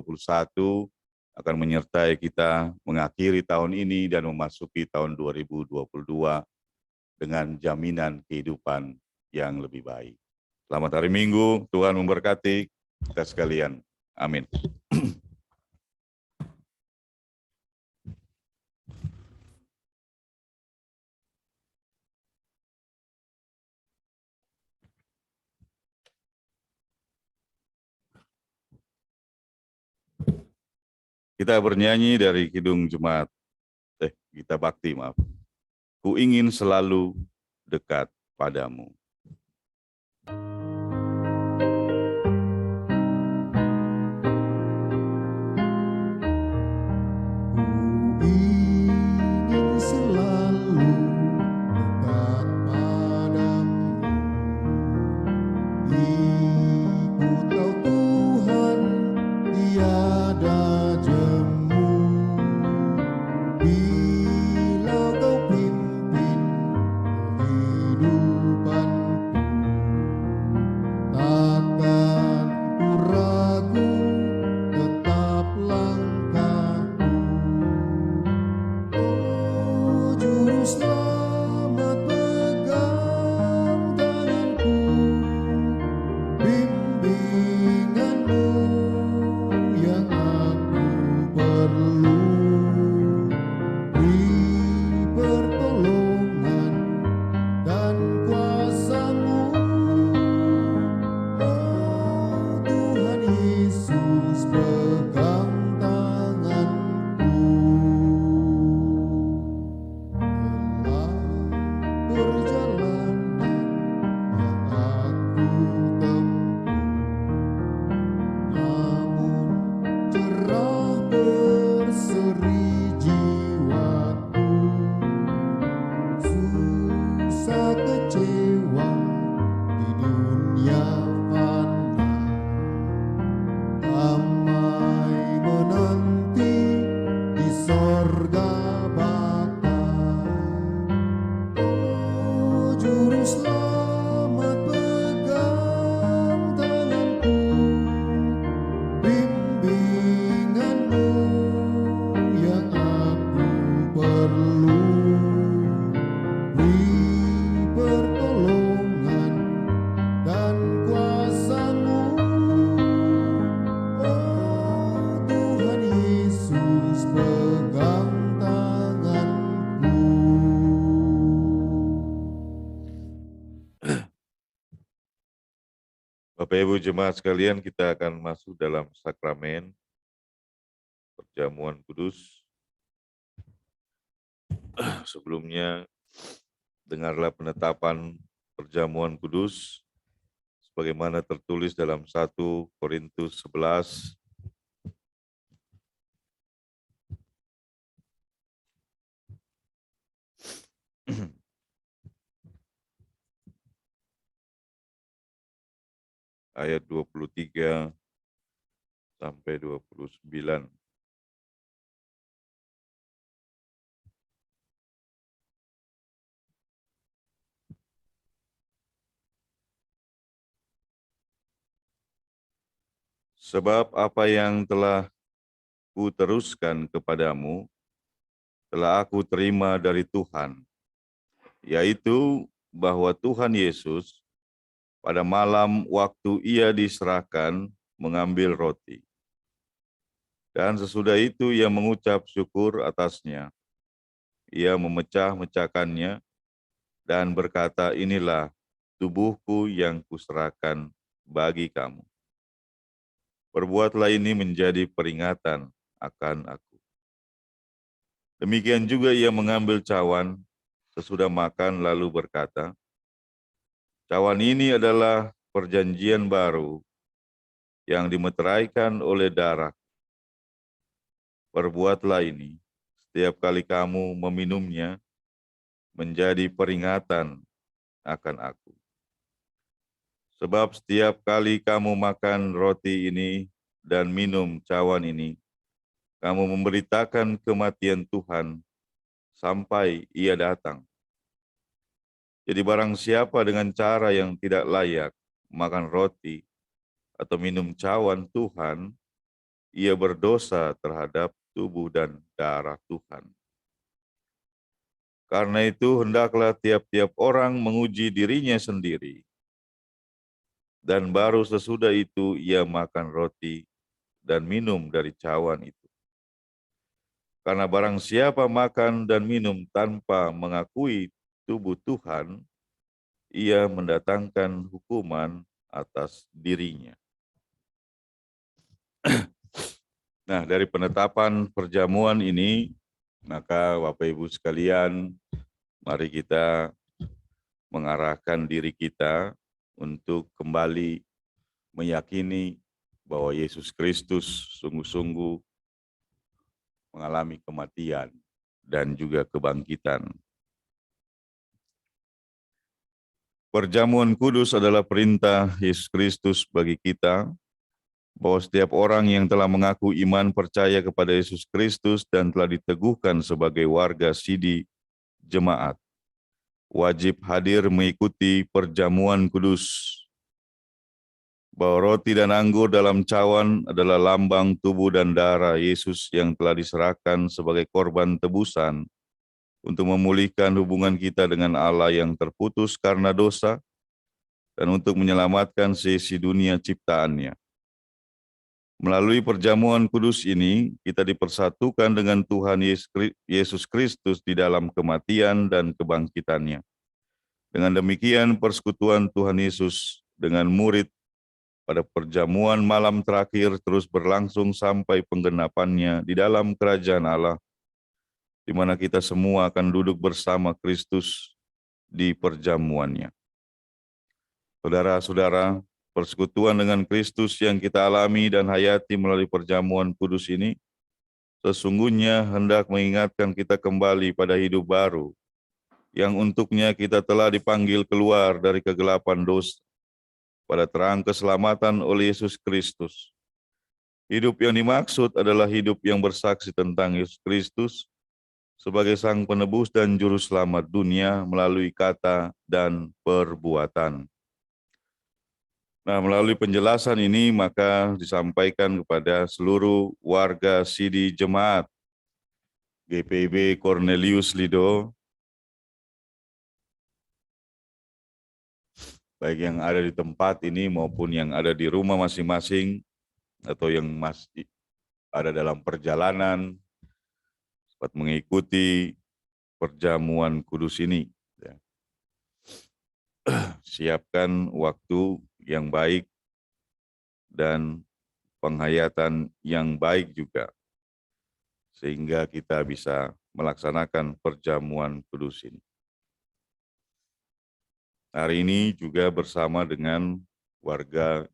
akan menyertai kita mengakhiri tahun ini dan memasuki tahun 2022 dengan jaminan kehidupan yang lebih baik. Selamat hari Minggu, Tuhan memberkati kita sekalian. Amin. Kita bernyanyi dari Kidung Jemaat, kita bakti, maaf. Ku ingin selalu dekat padamu. Ku ingin selalu dekat padamu. Ku tahu Tuhan tiada jemu. Bila Kau pimpin kehidupanku, takkan ku ragu, tetap langkahku. Oh Juru Selamat, pegang tanganku, bimbingan-Mu yang aku perlu. Beri pertolongan dan kuasa-Mu, oh Tuhan Yesus, pegang tanganku. Lelah perjalanan yang aku tempuh, namun cerah berseri jiwaku. Susah kecewa di dunia fana, damai menanti di sorga Bapa. Oh Juru Selamat, pegang tanganku, bimbingan-Mu yang aku perlu. Beri pertolongan dan kuasa-Mu, oh Tuhan Yesus, pegang tanganku. Bapak Ibu jemaat sekalian, kita akan masuk dalam sakramen perjamuan kudus. Sebelumnya, dengarlah penetapan perjamuan kudus sebagaimana tertulis dalam 1 Korintus 11 ayat 23 sampai 29. Sebab apa yang telah kuteruskan kepadamu telah aku terima dari Tuhan, yaitu bahwa Tuhan Yesus pada malam waktu Ia diserahkan mengambil roti. Dan sesudah itu Ia mengucap syukur atasnya. Ia memecah-mecahkannya dan berkata, inilah tubuhku yang kuserahkan bagi kamu. Perbuatlah ini menjadi peringatan akan aku. Demikian juga Ia mengambil cawan sesudah makan lalu berkata, cawan ini adalah perjanjian baru yang dimeteraikan oleh darah. Perbuatlah ini setiap kali kamu meminumnya menjadi peringatan akan aku. Sebab setiap kali kamu makan roti ini dan minum cawan ini, kamu memberitakan kematian Tuhan sampai Ia datang. Jadi barang siapa dengan cara yang tidak layak makan roti atau minum cawan Tuhan, ia berdosa terhadap tubuh dan darah Tuhan. Karena itu hendaklah tiap-tiap orang menguji dirinya sendiri. Dan baru sesudah itu ia makan roti dan minum dari cawan itu. Karena barang siapa makan dan minum tanpa mengakui tubuh Tuhan, ia mendatangkan hukuman atas dirinya. Nah, dari penetapan perjamuan ini, maka Bapak Ibu sekalian, mari kita mengarahkan diri kita untuk kembali meyakini bahwa Yesus Kristus sungguh-sungguh mengalami kematian dan juga kebangkitan. Perjamuan kudus adalah perintah Yesus Kristus bagi kita, bahwa setiap orang yang telah mengaku iman percaya kepada Yesus Kristus dan telah diteguhkan sebagai warga sidi jemaat, wajib hadir mengikuti perjamuan kudus. Bahwa roti dan anggur dalam cawan adalah lambang tubuh dan darah Yesus yang telah diserahkan sebagai korban tebusan untuk memulihkan hubungan kita dengan Allah yang terputus karena dosa dan untuk menyelamatkan seisi dunia ciptaannya. Melalui perjamuan kudus ini, kita dipersatukan dengan Tuhan Yesus Kristus di dalam kematian dan kebangkitannya. Dengan demikian, persekutuan Tuhan Yesus dengan murid pada perjamuan malam terakhir terus berlangsung sampai penggenapannya di dalam kerajaan Allah, di mana kita semua akan duduk bersama Kristus di perjamuannya. Saudara-saudara, persekutuan dengan Kristus yang kita alami dan hayati melalui perjamuan kudus ini, sesungguhnya hendak mengingatkan kita kembali pada hidup baru, yang untuknya kita telah dipanggil keluar dari kegelapan dosa, pada terang keselamatan oleh Yesus Kristus. Hidup yang dimaksud adalah hidup yang bersaksi tentang Yesus Kristus sebagai Sang Penebus dan Juru Selamat dunia melalui kata dan perbuatan. Nah, melalui penjelasan ini maka disampaikan kepada seluruh warga sidi jemaat GPIB Cornelius Lido, baik yang ada di tempat ini maupun yang ada di rumah masing-masing atau yang masih ada dalam perjalanan dapat mengikuti perjamuan kudus ini. Siapkan waktu yang baik dan penghayatan yang baik juga, sehingga kita bisa melaksanakan perjamuan kudus ini. Hari ini juga bersama dengan warga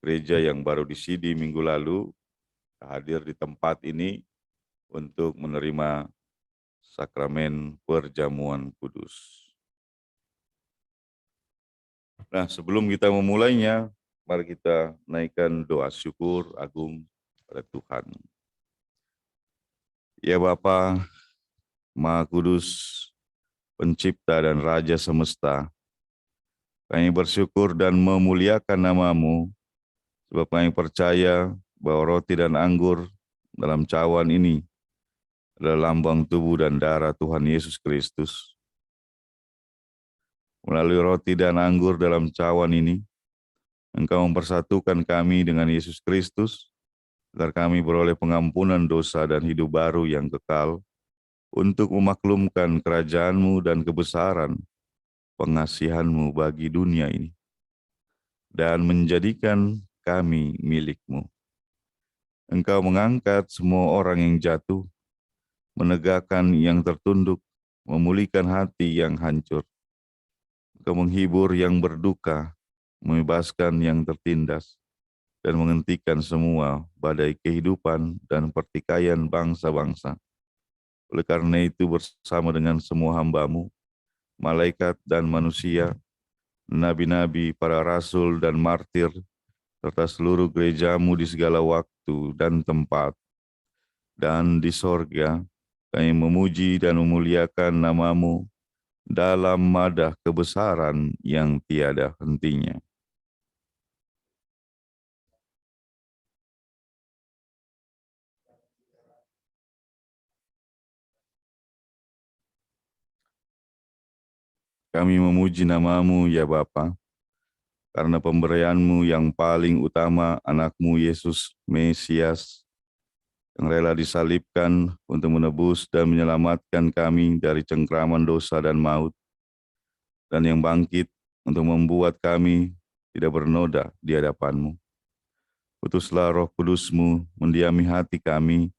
gereja yang baru disidi minggu lalu, hadir di tempat ini untuk menerima sakramen perjamuan kudus. Nah, sebelum kita memulainya, mari kita naikkan doa syukur agung pada Tuhan. Ya Bapa, Maha Kudus, Pencipta dan Raja semesta, kami bersyukur dan memuliakan nama-Mu, sebab kami percaya bahwa roti dan anggur dalam cawan ini adalah lambang tubuh dan darah Tuhan Yesus Kristus. Melalui roti dan anggur dalam cawan ini, Engkau mempersatukan kami dengan Yesus Kristus, agar kami beroleh pengampunan dosa dan hidup baru yang kekal, untuk memaklumkan kerajaan-Mu dan kebesaran pengasihan-Mu bagi dunia ini, dan menjadikan kami milik-Mu. Engkau mengangkat semua orang yang jatuh, menegakkan yang tertunduk, memulihkan hati yang hancur. Engkau menghibur yang berduka, membebaskan yang tertindas, dan menghentikan semua badai kehidupan dan pertikaian bangsa-bangsa. Oleh karena itu bersama dengan semua hamba-Mu, malaikat dan manusia, nabi-nabi, para rasul dan martir, serta seluruh gereja-Mu di segala waktu dan tempat, dan di sorga, kami memuji dan memuliakan nama-Mu dalam madah kebesaran yang tiada hentinya. Kami memuji nama-Mu ya Bapa, karena pemberian-Mu yang paling utama anak-Mu Yesus Mesias, yang rela disalibkan untuk menebus dan menyelamatkan kami dari cengkraman dosa dan maut, dan yang bangkit untuk membuat kami tidak bernoda di hadapan-Mu. Utuslah Roh Kudus-Mu mendiami hati kami,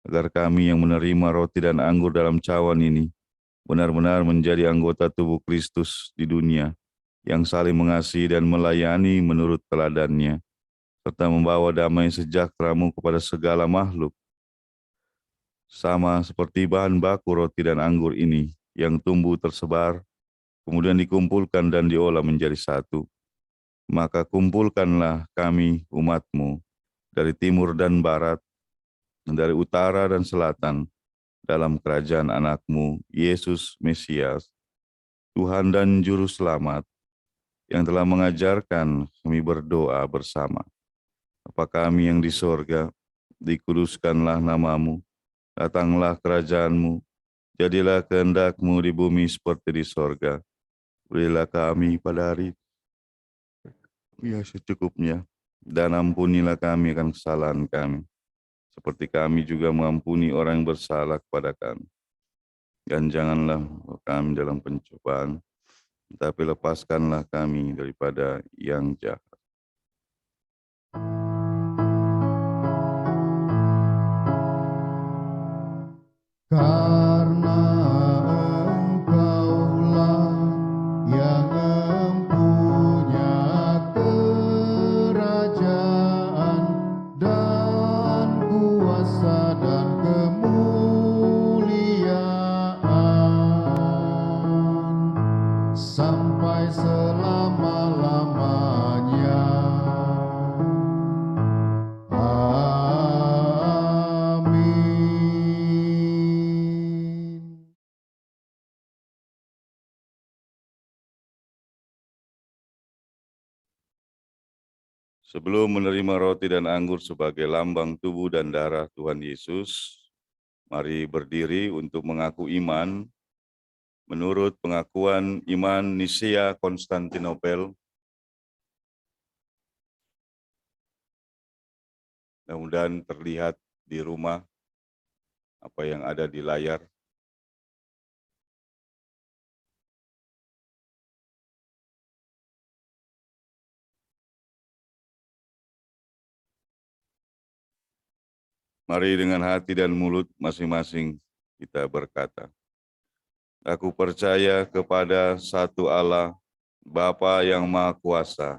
agar kami yang menerima roti dan anggur dalam cawan ini benar-benar menjadi anggota tubuh Kristus di dunia, yang saling mengasihi dan melayani menurut teladannya, serta membawa damai sejahtera-Mu kepada segala makhluk. Sama seperti bahan baku roti dan anggur ini yang tumbuh tersebar, kemudian dikumpulkan dan diolah menjadi satu. Maka kumpulkanlah kami umat-Mu dari timur dan barat, dari utara dan selatan, dalam kerajaan anak-Mu, Yesus Mesias, Tuhan dan Juru Selamat, yang telah mengajarkan kami berdoa bersama. Bapa kami yang di sorga, dikuduskanlah nama-Mu, datanglah kerajaan-Mu, jadilah kehendak-Mu di bumi seperti di sorga. Berilah kami pada hari ya secukupnya, dan ampunilah kami akan kesalahan kami, seperti kami juga mengampuni orang yang bersalah kepada kami. Dan janganlah kami dalam pencobaan, tapi lepaskanlah kami daripada yang jahat. Karena Engkaulah yang mempunyai kerajaan dan kuasa dan kemuliaan sampai selama-lamanya. Amin. Sebelum menerima roti dan anggur sebagai lambang tubuh dan darah Tuhan Yesus, mari berdiri untuk mengaku iman menurut pengakuan iman Nisea Konstantinopel. Mudah-mudahan terlihat di rumah apa yang ada di layar. Mari dengan hati dan mulut masing-masing kita berkata, Aku percaya kepada satu Allah, Bapa yang Maha Kuasa,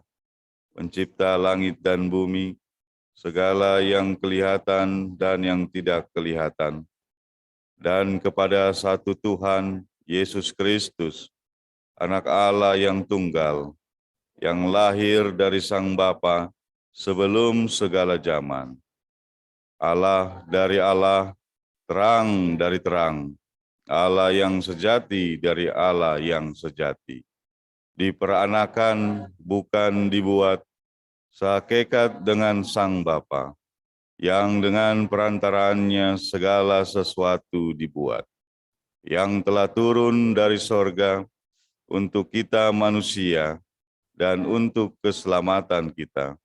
pencipta langit dan bumi, segala yang kelihatan dan yang tidak kelihatan, dan kepada satu Tuhan, Yesus Kristus, Anak Allah yang tunggal, yang lahir dari Sang Bapa sebelum segala zaman. Allah dari Allah, terang dari terang, Allah yang sejati dari Allah yang sejati. Diperanakan, bukan dibuat, sehakikat dengan Sang Bapa, yang dengan perantaraannya segala sesuatu dibuat, yang telah turun dari sorga untuk kita manusia dan untuk keselamatan kita,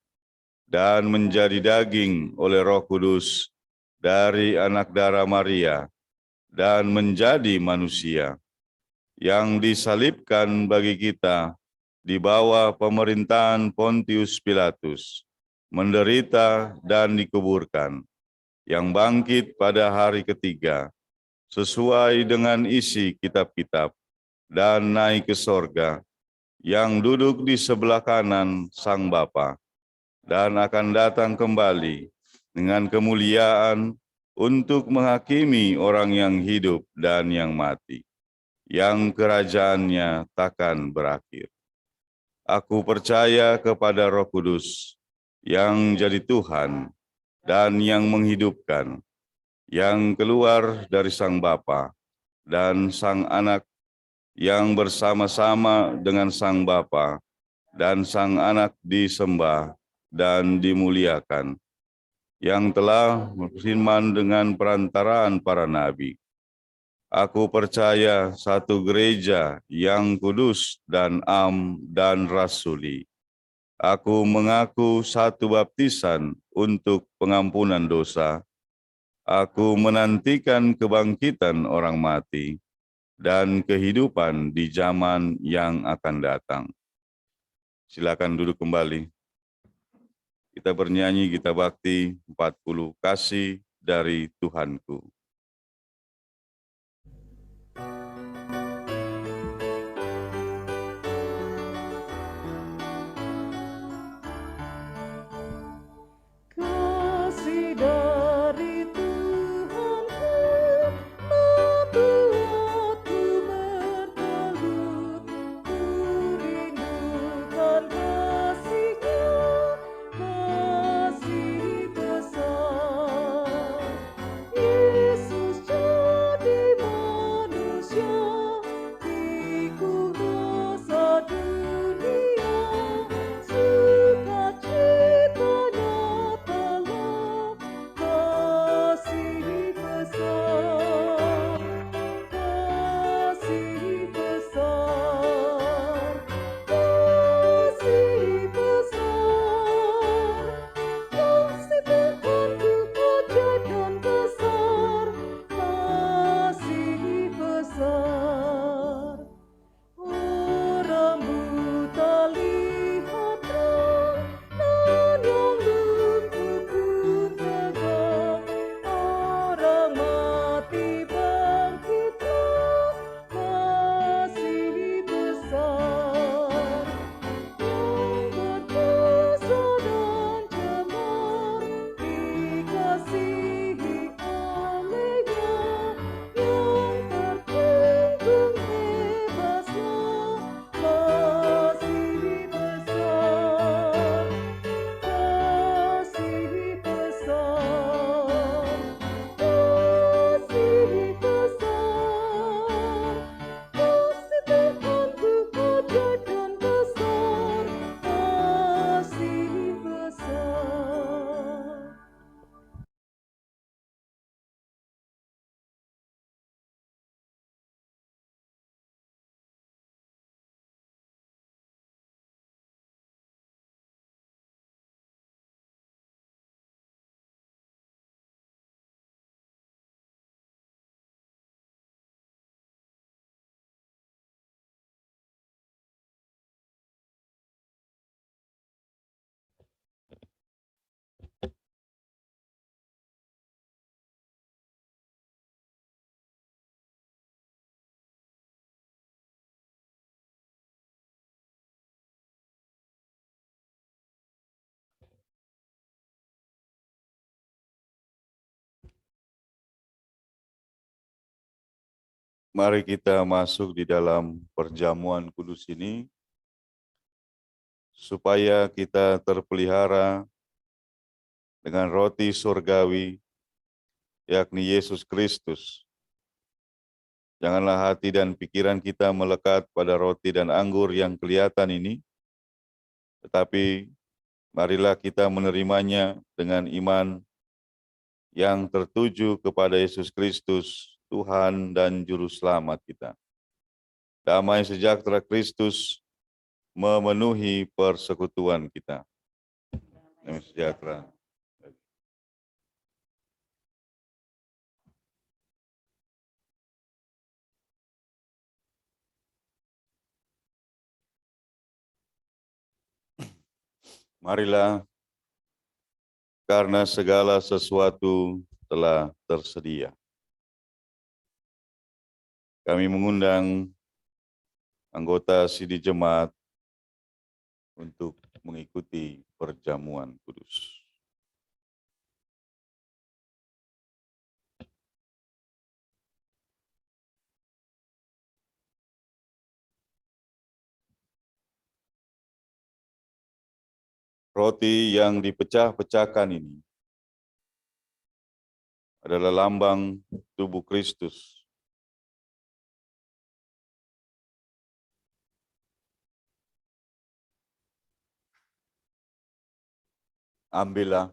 dan menjadi daging oleh Roh Kudus dari anak darah Maria, dan menjadi manusia, yang disalibkan bagi kita di bawah pemerintahan Pontius Pilatus, menderita dan dikuburkan, yang bangkit pada hari ketiga, sesuai dengan isi kitab-kitab, dan naik ke sorga, yang duduk di sebelah kanan Sang Bapa, dan akan datang kembali dengan kemuliaan untuk menghakimi orang yang hidup dan yang mati, yang kerajaannya takkan berakhir. Aku percaya kepada Roh Kudus, yang jadi Tuhan dan yang menghidupkan, yang keluar dari Sang Bapa dan Sang Anak, yang bersama-sama dengan Sang Bapa dan Sang Anak disembah dan dimuliakan, yang telah berfirman dengan perantaraan para nabi. Aku percaya satu gereja yang kudus dan am dan rasuli. Aku mengaku satu baptisan untuk pengampunan dosa. Aku menantikan kebangkitan orang mati dan kehidupan di zaman yang akan datang. Silakan duduk kembali. Kita bernyanyi Gita Bakti 40 Kasih dari Tuhanku. Kasih dari Tuhanku membuatku bertelut. Ku rindukan kasih-Nya, kasih besar. Yesus jadi manusia, pikul dosa dunia. Sukacitanya telah kasih besar, kasih besar, kasih besar. Kasih Tuhanku ajaib dan besar, kasih besar. Orang buta lihat terang, dan yang lumpuh pun tegak. Orang mati bangkitlah, kasih besar. Yang berdosa dan cemar dikasihi oleh-Nya, yang terkungkung bebaslah, kasih besar, kasih besar, kasih besar. Kasih Tuhanku ajaib dan besar, kasih besar. Mari kita masuk di dalam perjamuan kudus ini, supaya kita terpelihara dengan roti surgawi, yakni Yesus Kristus. Janganlah hati dan pikiran kita melekat pada roti dan anggur yang kelihatan ini, tetapi marilah kita menerimanya dengan iman yang tertuju kepada Yesus Kristus, Tuhan dan Juru Selamat kita. Damai sejahtera Kristus memenuhi persekutuan kita. Damai sejahtera. Marilah, karena segala sesuatu telah tersedia. Kami mengundang anggota Sidi Jemaat untuk mengikuti perjamuan kudus. Roti yang dipecah-pecahkan ini adalah lambang tubuh Kristus. Ambillah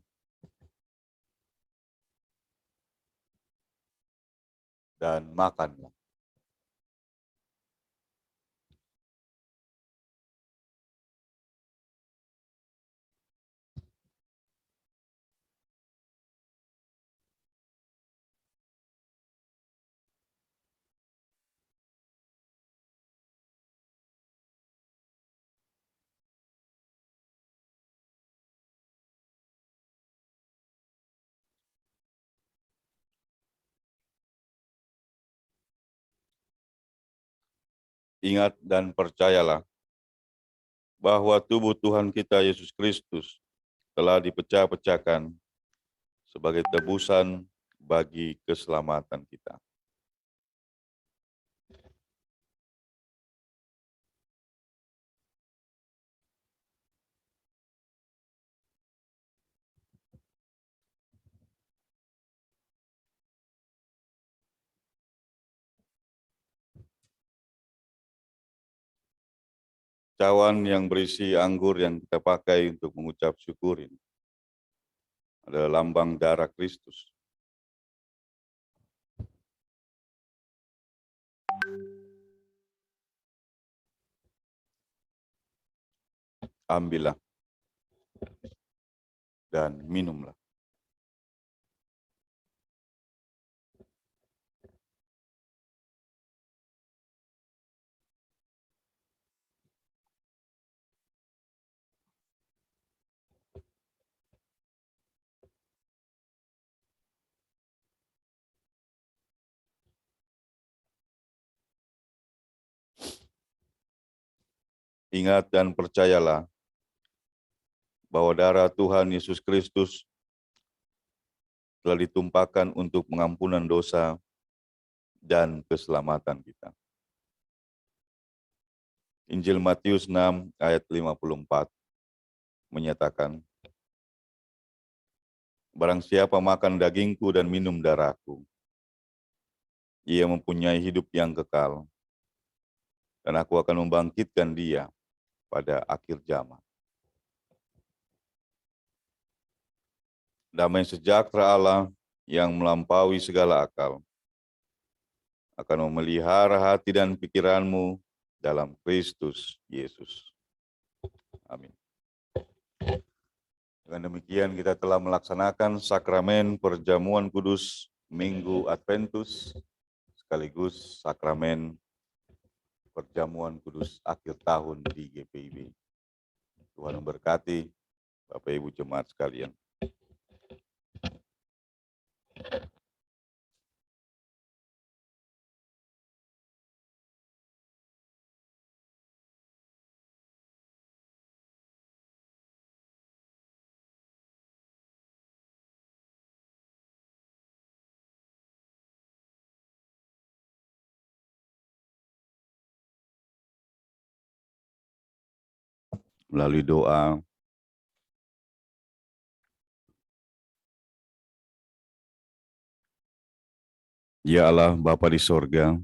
dan makanlah. Ingat dan percayalah bahwa tubuh Tuhan kita Yesus Kristus telah dipecah-pecahkan sebagai tebusan bagi keselamatan kita. Cawan yang berisi anggur yang kita pakai untuk mengucap syukur ini adalah lambang darah Kristus. Ambillah dan minumlah. Ingat dan percayalah bahwa darah Tuhan Yesus Kristus telah ditumpahkan untuk pengampunan dosa dan keselamatan kita. Injil Matius 6 ayat 54 menyatakan, barang siapa makan dagingku dan minum darahku, ia mempunyai hidup yang kekal, dan aku akan membangkitkan dia pada akhir zaman. Damai sejahtera Allah yang melampaui segala akal akan memelihara hati dan pikiranmu dalam Kristus Yesus. Amin. Dengan demikian kita telah melaksanakan sakramen perjamuan kudus Minggu Adventus, sekaligus sakramen perjamuan kudus akhir tahun di GPIB. Tuhan memberkati Bapak Ibu jemaat sekalian. Melalui doa, ya Allah Bapa di sorga,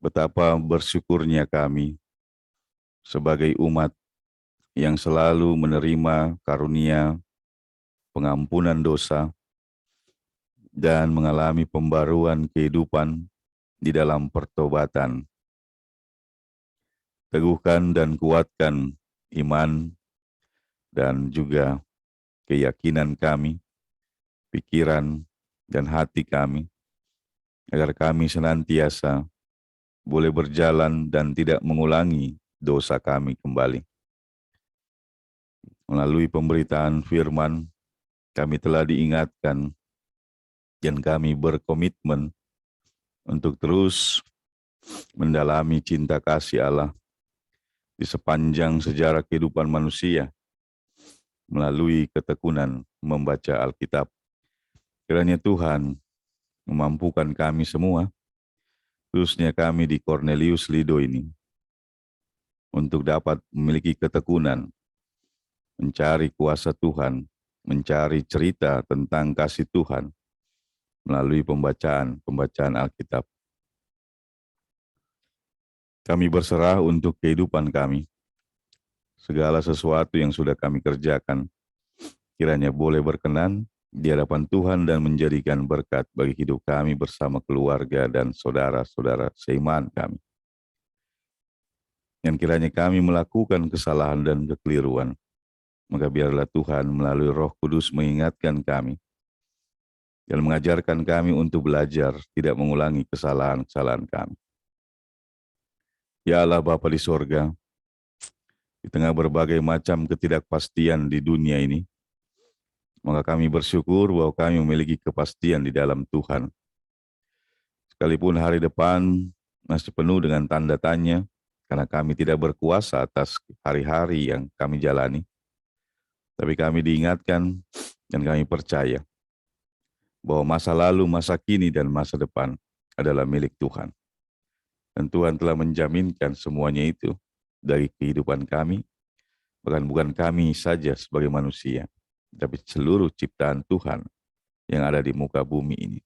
betapa bersyukurnya kami sebagai umat yang selalu menerima karunia pengampunan dosa dan mengalami pembaruan kehidupan di dalam pertobatan. Teguhkan dan kuatkan iman dan juga keyakinan kami, pikiran dan hati kami, agar kami senantiasa boleh berjalan dan tidak mengulangi dosa kami kembali. Melalui pemberitaan firman, kami telah diingatkan dan kami berkomitmen untuk terus mendalami cinta kasih Allah di sepanjang sejarah kehidupan manusia melalui ketekunan membaca Alkitab. Kiranya Tuhan memampukan kami semua, khususnya kami di Cornelius Lido ini, untuk dapat memiliki ketekunan, mencari kuasa Tuhan, mencari cerita tentang kasih Tuhan melalui pembacaan Alkitab. Kami berserah untuk kehidupan kami. Segala sesuatu yang sudah kami kerjakan, kiranya boleh berkenan di hadapan Tuhan dan menjadikan berkat bagi hidup kami bersama keluarga dan saudara-saudara seiman kami. Dan kiranya kami melakukan kesalahan dan kekeliruan, maka biarlah Tuhan melalui Roh Kudus mengingatkan kami dan mengajarkan kami untuk belajar tidak mengulangi kesalahan-kesalahan kami. Ya Allah Bapa di sorga, di tengah berbagai macam ketidakpastian di dunia ini, maka kami bersyukur bahwa kami memiliki kepastian di dalam Tuhan. Sekalipun hari depan masih penuh dengan tanda tanya, karena kami tidak berkuasa atas hari-hari yang kami jalani, tapi kami diingatkan dan kami percaya bahwa masa lalu, masa kini, dan masa depan adalah milik Tuhan. Dan Tuhan telah menjaminkan semuanya itu dari kehidupan kami, bahkan bukan kami saja sebagai manusia, tapi seluruh ciptaan Tuhan yang ada di muka bumi ini.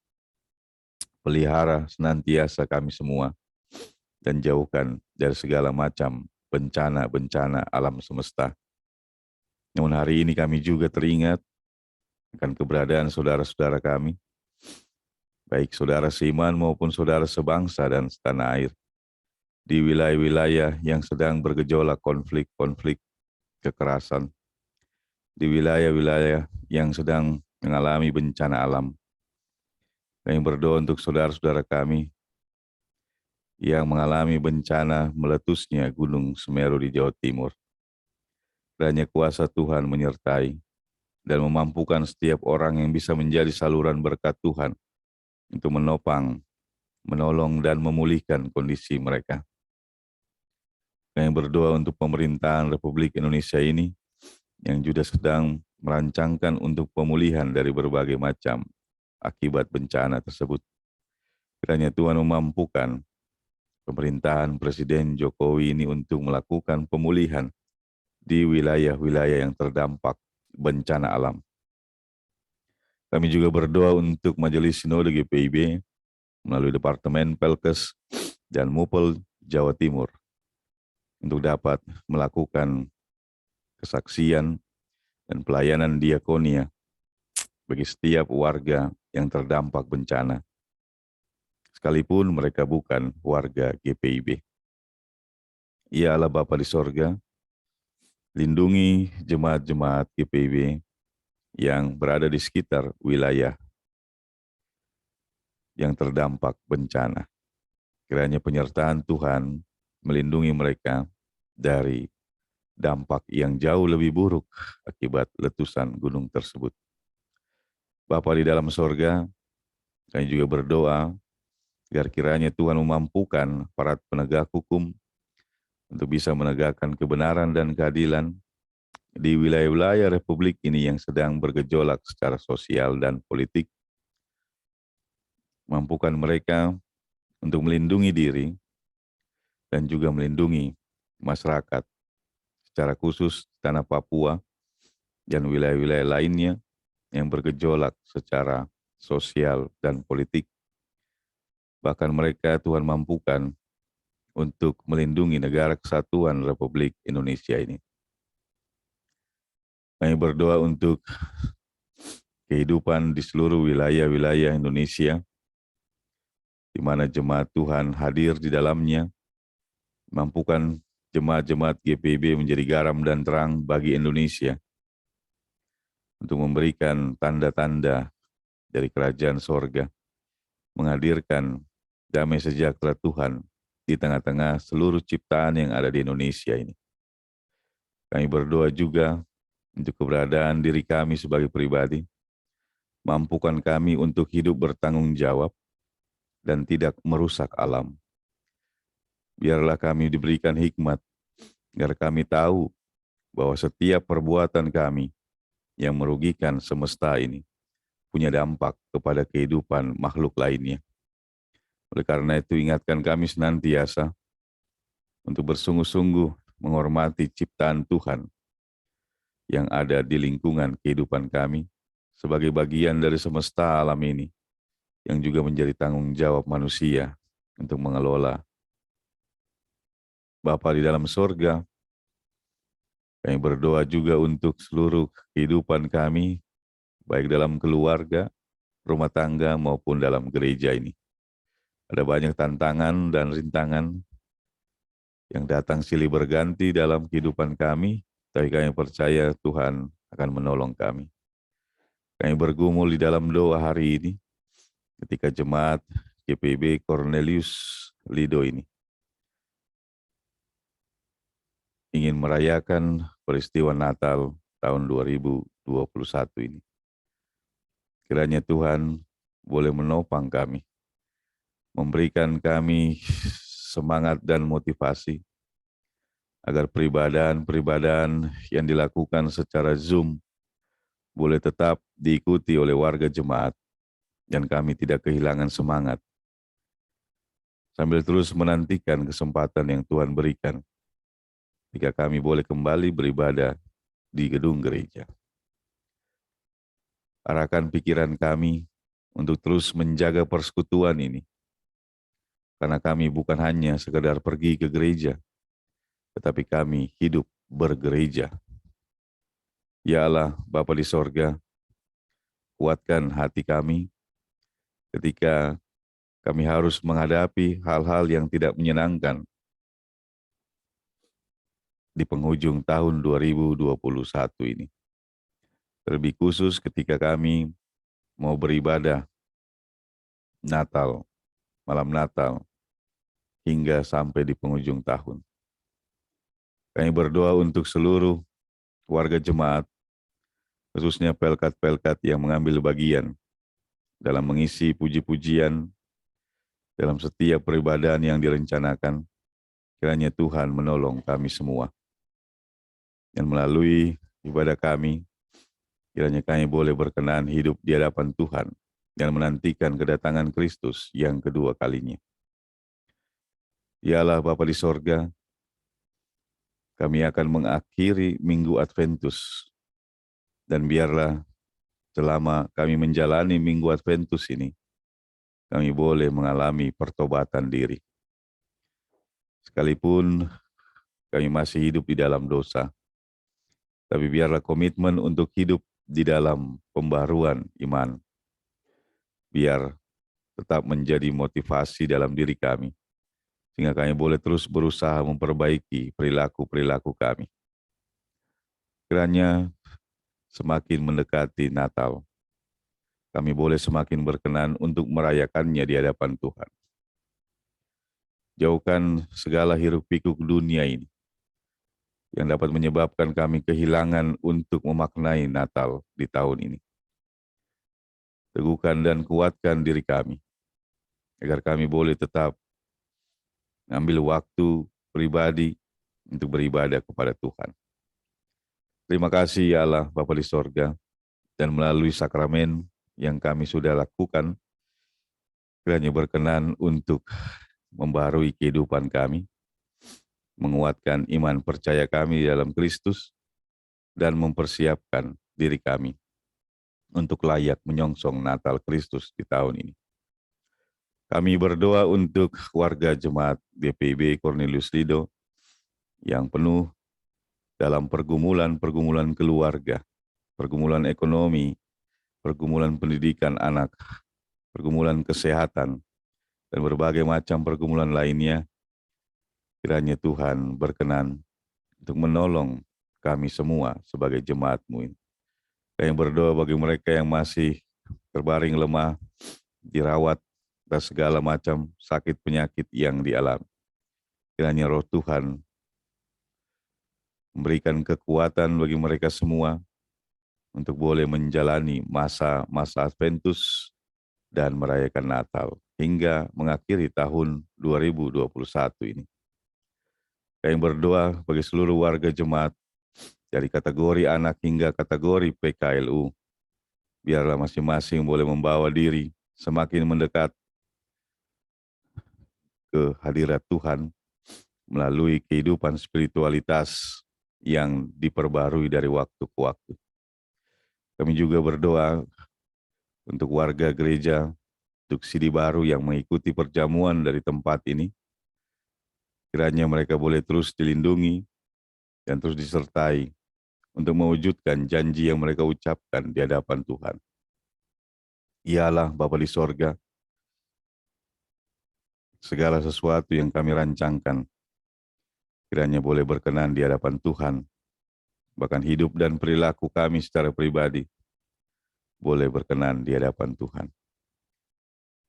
Pelihara senantiasa kami semua dan jauhkan dari segala macam bencana-bencana alam semesta. Namun hari ini kami juga teringat akan keberadaan saudara-saudara kami, baik saudara seiman maupun saudara sebangsa dan setanah air, di wilayah-wilayah yang sedang bergejolak konflik-konflik kekerasan, di wilayah-wilayah yang sedang mengalami bencana alam. Kami berdoa untuk saudara-saudara kami yang mengalami bencana meletusnya Gunung Semeru di Jawa Timur. Kiranya kuasa Tuhan menyertai dan memampukan setiap orang yang bisa menjadi saluran berkat Tuhan untuk menopang, menolong, dan memulihkan kondisi mereka. Kami berdoa untuk pemerintahan Republik Indonesia ini yang juga sedang merancangkan untuk pemulihan dari berbagai macam akibat bencana tersebut. Kiranya Tuhan memampukan pemerintahan Presiden Jokowi ini untuk melakukan pemulihan di wilayah-wilayah yang terdampak bencana alam. Kami juga berdoa untuk Majelis Sinode GPIB melalui Departemen Pelkes dan Mupel Jawa Timur untuk dapat melakukan kesaksian dan pelayanan diakonia bagi setiap warga yang terdampak bencana, sekalipun mereka bukan warga GPIB. Ya Allah Bapa di sorga, lindungi jemaat-jemaat GPIB yang berada di sekitar wilayah yang terdampak bencana. Kiranya penyertaan Tuhan melindungi mereka dari dampak yang jauh lebih buruk akibat letusan gunung tersebut. Bapa di dalam sorga, kami juga berdoa agar kiranya Tuhan memampukan para penegak hukum untuk bisa menegakkan kebenaran dan keadilan di wilayah-wilayah Republik ini yang sedang bergejolak secara sosial dan politik. Mampukan mereka untuk melindungi diri dan juga melindungi masyarakat secara khusus tanah Papua dan wilayah-wilayah lainnya yang bergejolak secara sosial dan politik. Bahkan mereka Tuhan mampukan untuk melindungi negara kesatuan Republik Indonesia ini. Kami berdoa untuk kehidupan di seluruh wilayah-wilayah Indonesia, di mana jemaat Tuhan hadir di dalamnya, mampukan jemaat-jemaat GPIB menjadi garam dan terang bagi Indonesia untuk memberikan tanda-tanda dari kerajaan sorga, menghadirkan damai sejahtera Tuhan di tengah-tengah seluruh ciptaan yang ada di Indonesia ini. Kami berdoa juga untuk keberadaan diri kami sebagai pribadi, mampukan kami untuk hidup bertanggung jawab dan tidak merusak alam. Biarlah kami diberikan hikmat, agar kami tahu bahwa setiap perbuatan kami yang merugikan semesta ini punya dampak kepada kehidupan makhluk lainnya. Oleh karena itu, ingatkan kami senantiasa untuk bersungguh-sungguh menghormati ciptaan Tuhan yang ada di lingkungan kehidupan kami sebagai bagian dari semesta alam ini, yang juga menjadi tanggung jawab manusia untuk mengelola. Bapa di dalam sorga, kami berdoa juga untuk seluruh kehidupan kami, baik dalam keluarga, rumah tangga, maupun dalam gereja ini. Ada banyak tantangan dan rintangan yang datang silih berganti dalam kehidupan kami, tapi kami percaya Tuhan akan menolong kami. Kami bergumul di dalam doa hari ini, ketika jemaat GPIB Cornelius Lido ini ingin merayakan peristiwa Natal tahun 2021 ini. Kiranya Tuhan boleh menopang kami, memberikan kami semangat dan motivasi agar peribadahan yang dilakukan secara Zoom boleh tetap diikuti oleh warga jemaat dan kami tidak kehilangan semangat sambil terus menantikan kesempatan yang Tuhan berikan jika kami boleh kembali beribadah di gedung gereja. Arahkan pikiran kami untuk terus menjaga persekutuan ini, karena kami bukan hanya sekedar pergi ke gereja, tetapi kami hidup bergereja. Ya Allah, Bapa di sorga, kuatkan hati kami ketika kami harus menghadapi hal-hal yang tidak menyenangkan di penghujung tahun 2021 ini. Terlebih khusus ketika kami mau beribadah Natal, malam Natal, hingga sampai di penghujung tahun. Kami berdoa untuk seluruh warga jemaat, khususnya pelkat-pelkat yang mengambil bagian dalam mengisi puji-pujian dalam setiap peribadahan yang direncanakan. Kiranya Tuhan menolong kami semua. Dan melalui ibadah kami, kiranya kami boleh berkenan hidup di hadapan Tuhan dan menantikan kedatangan Kristus yang kedua kalinya. Ya Allah Bapa di sorga, kami akan mengakhiri Minggu Adventus. Dan biarlah selama kami menjalani Minggu Adventus ini, kami boleh mengalami pertobatan diri. Sekalipun kami masih hidup di dalam dosa, tapi biarlah komitmen untuk hidup di dalam pembaruan iman, biar tetap menjadi motivasi dalam diri kami, sehingga kami boleh terus berusaha memperbaiki perilaku-perilaku kami. Kiranya semakin mendekati Natal, kami boleh semakin berkenan untuk merayakannya di hadapan Tuhan. Jauhkan segala hiruk-pikuk dunia ini yang dapat menyebabkan kami kehilangan untuk memaknai Natal di tahun ini. Teguhkan dan kuatkan diri kami, agar kami boleh tetap mengambil waktu pribadi untuk beribadah kepada Tuhan. Terima kasih ya Allah Bapa di sorga, dan melalui sakramen yang kami sudah lakukan, kiranya berkenan untuk membarui kehidupan kami, menguatkan iman percaya kami dalam Kristus, dan mempersiapkan diri kami untuk layak menyongsong Natal Kristus di tahun ini. Kami berdoa untuk warga jemaat GPIB Cornelius Lido yang penuh dalam pergumulan-pergumulan keluarga, pergumulan ekonomi, pergumulan pendidikan anak, pergumulan kesehatan, dan berbagai macam pergumulan lainnya. Kiranya Tuhan berkenan untuk menolong kami semua sebagai jemaat-Mu ini. Kami berdoa bagi mereka yang masih terbaring lemah, dirawat, dan segala macam sakit penyakit yang dialami. Kiranya Roh Tuhan memberikan kekuatan bagi mereka semua untuk boleh menjalani masa-masa Adventus dan merayakan Natal hingga mengakhiri tahun 2021 ini. Kami berdoa bagi seluruh warga jemaat dari kategori anak hingga kategori PKLU. Biarlah masing-masing boleh membawa diri semakin mendekat ke hadirat Tuhan melalui kehidupan spiritualitas yang diperbarui dari waktu ke waktu. Kami juga berdoa untuk warga gereja, untuk Sidi Baru yang mengikuti perjamuan dari tempat ini. Kiranya mereka boleh terus dilindungi dan terus disertai untuk mewujudkan janji yang mereka ucapkan di hadapan Tuhan. Ialah Bapa di sorga, segala sesuatu yang kami rancangkan kiranya boleh berkenan di hadapan Tuhan. Bahkan hidup dan perilaku kami secara pribadi boleh berkenan di hadapan Tuhan.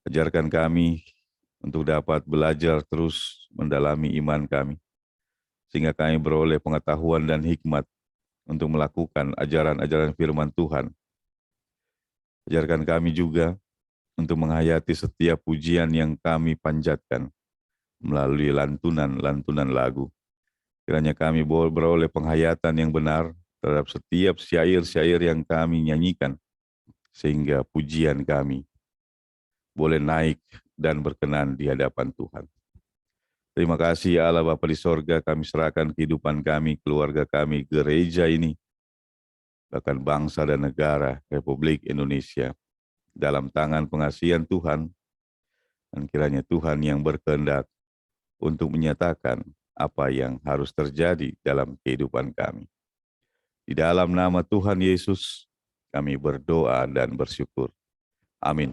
Ajarkan kami untuk dapat belajar terus mendalami iman kami, sehingga kami beroleh pengetahuan dan hikmat untuk melakukan ajaran-ajaran firman Tuhan. Ajarkan kami juga untuk menghayati setiap pujian yang kami panjatkan melalui lantunan-lantunan lagu. Kiranya kami beroleh penghayatan yang benar terhadap setiap syair-syair yang kami nyanyikan, sehingga pujian kami boleh naik dan berkenan di hadapan Tuhan. Terima kasih ya Allah Bapa di sorga, kami serahkan kehidupan kami, keluarga kami, gereja ini, bahkan bangsa dan negara Republik Indonesia dalam tangan pengasihan Tuhan, dan kiranya Tuhan yang berkehendak untuk menyatakan apa yang harus terjadi dalam kehidupan kami. Di dalam nama Tuhan Yesus, kami berdoa dan bersyukur. Amin.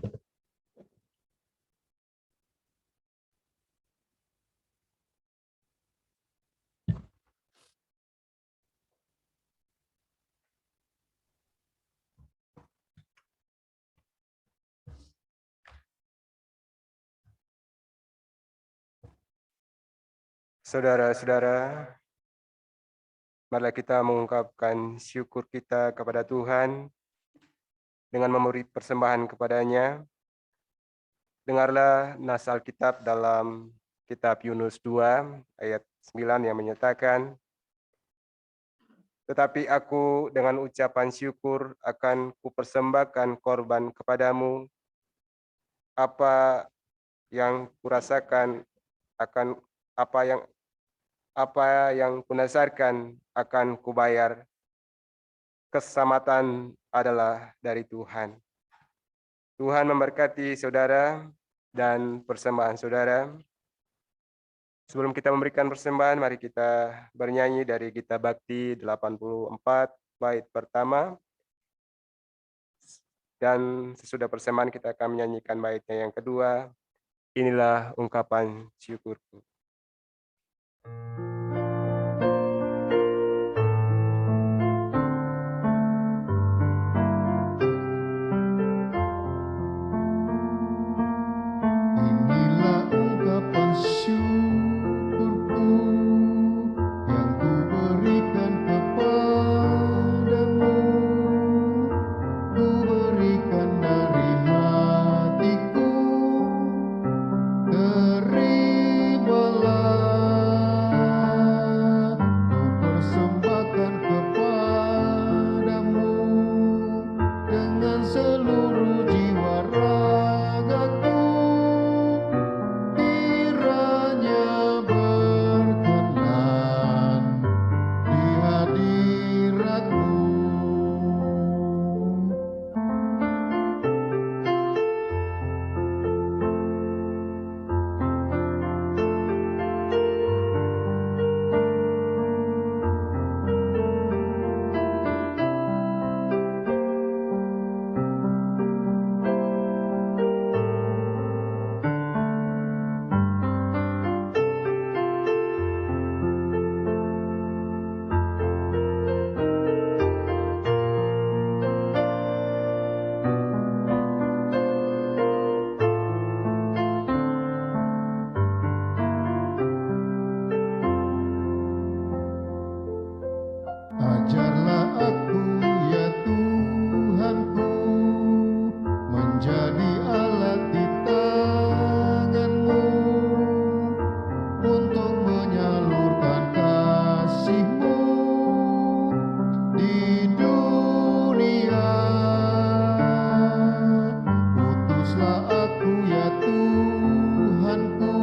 Saudara-saudara, marilah kita mengungkapkan syukur kita kepada Tuhan dengan memberi persembahan kepadanya. Dengarlah nas Alkitab dalam kitab Yunus 2 ayat 9 yang menyatakan, "Tetapi aku dengan ucapan syukur akan kupersembahkan korban kepadamu, apa yang kurasakan akan apa yang kunasarkan akan kubayar. Keselamatan adalah dari Tuhan." Tuhan memberkati saudara dan persembahan saudara. Sebelum kita memberikan persembahan, mari kita bernyanyi dari Gita Bakti 84 bait pertama. Dan sesudah persembahan kita akan menyanyikan baitnya yang kedua. Inilah ungkapan syukurku. Inilah ungkapan syukurku yang ku berikan kepadamu. Ku berikan dari hatiku, terimalah. Ku persembahkan kepadamu dengan seluruh jiwa ragaku. Kiranya berkenan di hadiratmu. Ajarlah aku ya Tuhanku menjadi alat di tangan-Mu untuk menyalurkan kasih-Mu di dunia. Utuslah aku ya Tuhanku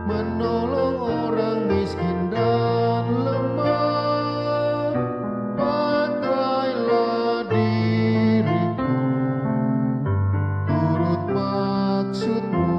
menolong orang miskin dan lemah. Pakailah diriku turut maksud-Mu.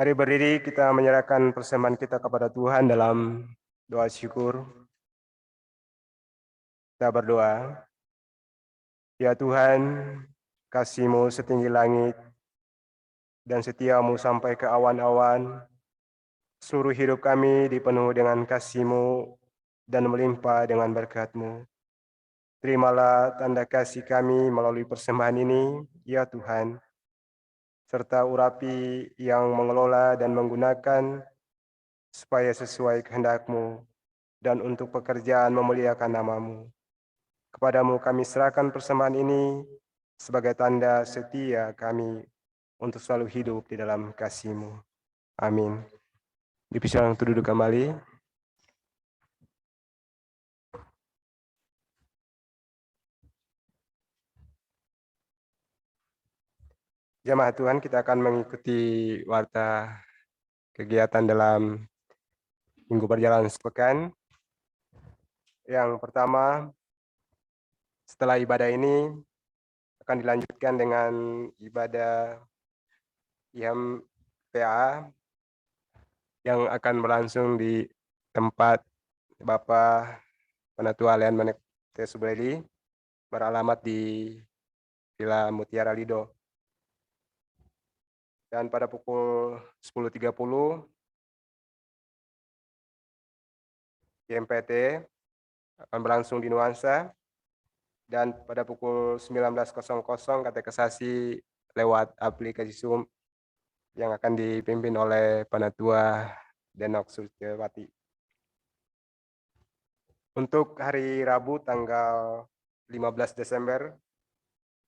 Mari berdiri kita menyerahkan persembahan kita kepada Tuhan dalam doa syukur. Kita berdoa. Ya Tuhan, kasih-Mu setinggi langit dan setia-Mu sampai ke awan-awan. Seluruh hidup kami dipenuhi dengan kasih-Mu dan melimpah dengan berkat-Mu. Terimalah tanda kasih kami melalui persembahan ini, ya Tuhan, serta urapi yang mengelola dan menggunakan supaya sesuai kehendak-Mu dan untuk pekerjaan memuliakan nama-Mu. Kepadamu kami serahkan persembahan ini sebagai tanda setia kami untuk selalu hidup di dalam kasih-Mu. Amin. Dipersilakan untuk duduk kembali. Jemaat Tuhan, kita akan mengikuti warta kegiatan dalam minggu perjalanan sepekan. Yang pertama, setelah ibadah ini akan dilanjutkan dengan ibadah IHAM PA yang akan berlangsung di tempat Bapak Penatua Lean Manekte Subreli beralamat di Villa Mutiara Lido. Dan pada pukul 10.30 IMPT akan berlangsung di Nuansa, dan pada pukul 19.00 katekisasi lewat aplikasi Zoom yang akan dipimpin oleh Penatua Denok Suciwati. Untuk hari Rabu tanggal 15 Desember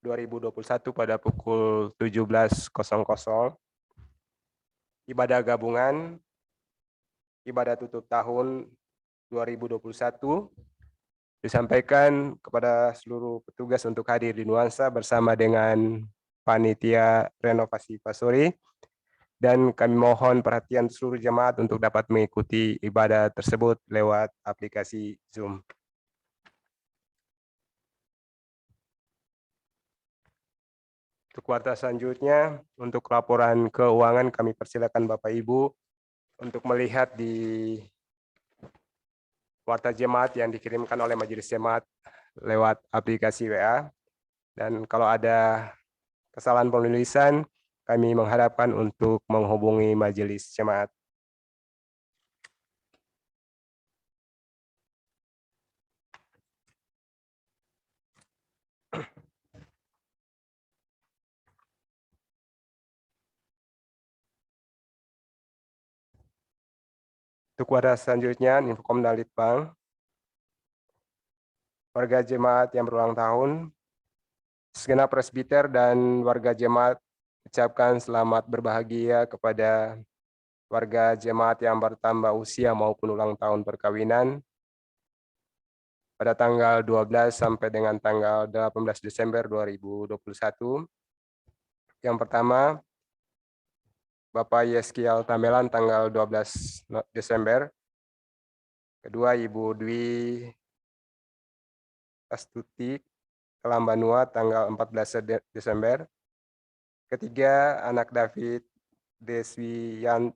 2021 pada pukul 17.00 ibadah gabungan, ibadah tutup tahun 2021 disampaikan kepada seluruh petugas untuk hadir di Nuansa bersama dengan panitia renovasi Pasori, dan kami mohon perhatian seluruh jemaat untuk dapat mengikuti ibadah tersebut lewat aplikasi Zoom. Untuk warta selanjutnya, untuk laporan keuangan kami persilakan Bapak Ibu untuk melihat di warta jemaat yang dikirimkan oleh majelis jemaat lewat aplikasi WA. Dan kalau ada kesalahan penulisan, kami mengharapkan untuk menghubungi majelis jemaat. Untuk warta selanjutnya, Infokom dan Litbang, warga jemaat yang berulang tahun, segenap presbiter dan warga jemaat ucapkan selamat berbahagia kepada warga jemaat yang bertambah usia maupun ulang tahun perkawinan pada tanggal 12 sampai dengan tanggal 18 Desember 2021. Yang pertama, Bapak Yeskiel Tamelan tanggal 12 Desember. Kedua, Ibu Dwi Astuti Kelambanua tanggal 14 Desember. Ketiga, anak David Deswiyanto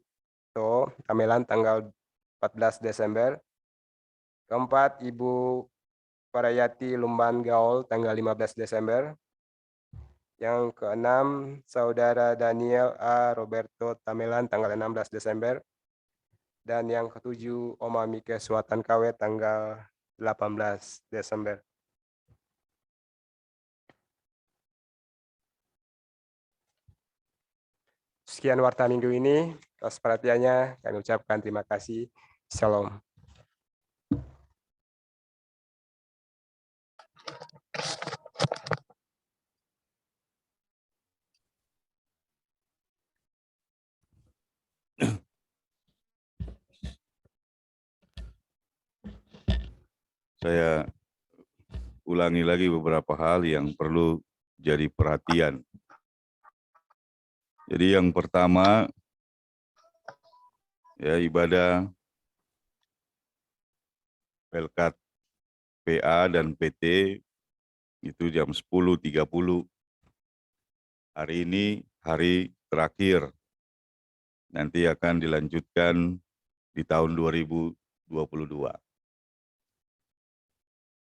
Tamelan tanggal 14 Desember. Keempat, Ibu Parayati Lumban Gaul tanggal 15 Desember. Yang keenam, Saudara Daniel A. Roberto Tamelan tanggal 16 Desember. Dan yang ketujuh, Oma Mike Suatan KW tanggal 18 Desember. Sekian warta minggu ini. Atas perhatiannya kami ucapkan terima kasih. Shalom. Saya ulangi lagi beberapa hal yang perlu jadi perhatian. Jadi yang pertama, ya ibadah Pelkat PA dan PT itu jam 10.30. Hari ini hari terakhir nanti akan dilanjutkan di tahun 2022.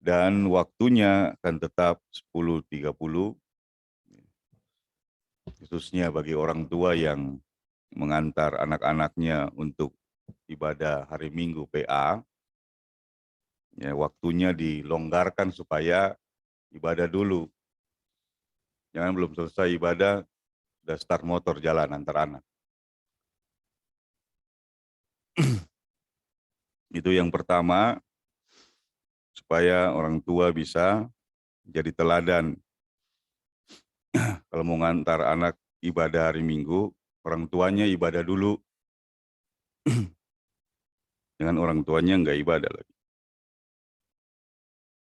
Dan waktunya akan tetap 10.30, khususnya bagi orang tua yang mengantar anak-anaknya untuk ibadah hari Minggu PA. Ya, waktunya dilonggarkan supaya ibadah dulu. Jangan belum selesai ibadah, sudah start motor jalan antar anak. Itu yang pertama, supaya orang tua bisa jadi teladan. Kalau mau ngantar anak ibadah hari Minggu, orang tuanya ibadah dulu. Dengan orang tuanya enggak ibadah lagi.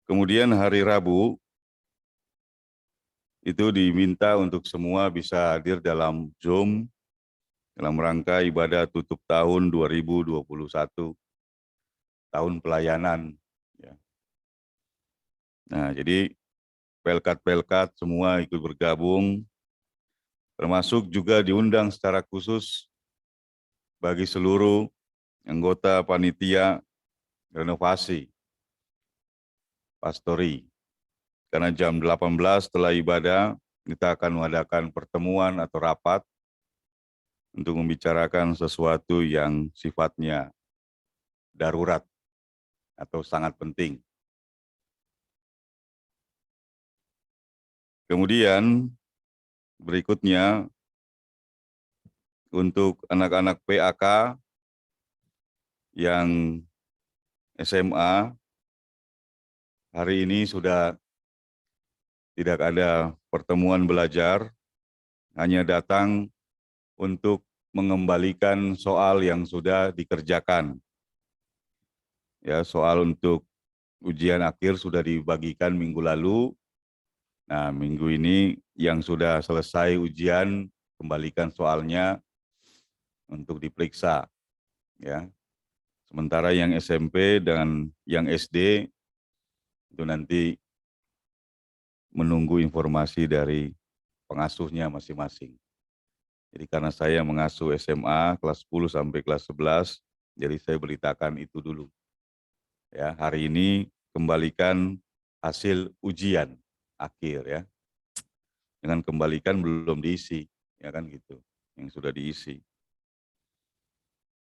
Kemudian hari Rabu, itu diminta untuk semua bisa hadir dalam Zoom, dalam rangka ibadah tutup tahun 2021, tahun pelayanan. Ya. Nah, jadi pelkat-pelkat semua ikut bergabung, termasuk juga diundang secara khusus bagi seluruh anggota panitia renovasi pastori. Karena jam 18 setelah ibadah, kita akan mengadakan pertemuan atau rapat untuk membicarakan sesuatu yang sifatnya darurat atau sangat penting. Kemudian berikutnya untuk anak-anak PAK yang SMA, hari ini sudah tidak ada pertemuan belajar, hanya datang untuk mengembalikan soal yang sudah dikerjakan. Ya, soal untuk ujian akhir sudah dibagikan minggu lalu. Nah, minggu ini yang sudah selesai ujian, kembalikan soalnya untuk diperiksa. Ya. Sementara yang SMP dan yang SD itu nanti menunggu informasi dari pengasuhnya masing-masing. Jadi karena saya mengasuh SMA kelas 10 sampai kelas 11, jadi saya beritakan itu dulu. Ya, hari ini kembalikan hasil ujian akhir ya. Dengan kembalikan belum diisi, ya kan gitu, yang sudah diisi.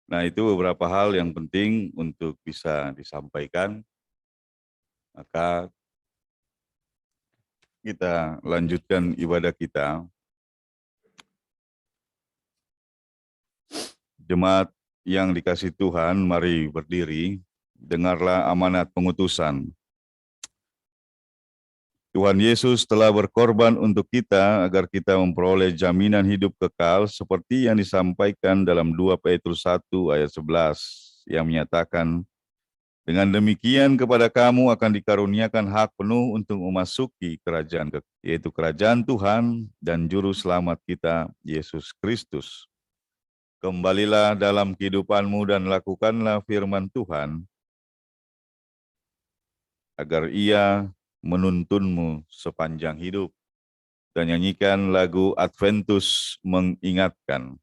Nah, itu beberapa hal yang penting untuk bisa disampaikan. Maka kita lanjutkan ibadah kita. Jemaat yang dikasihi Tuhan, mari berdiri, dengarlah amanat pengutusan. Tuhan Yesus telah berkorban untuk kita agar kita memperoleh jaminan hidup kekal seperti yang disampaikan dalam 2 Petrus 1 ayat 11 yang menyatakan, dengan demikian kepada kamu akan dikaruniakan hak penuh untuk memasuki kerajaan, yaitu kerajaan Tuhan dan Juru Selamat kita, Yesus Kristus. Kembalilah dalam kehidupanmu dan lakukanlah firman Tuhan, agar Ia menuntunmu sepanjang hidup. Dan nyanyikan lagu Adventus mengingatkan.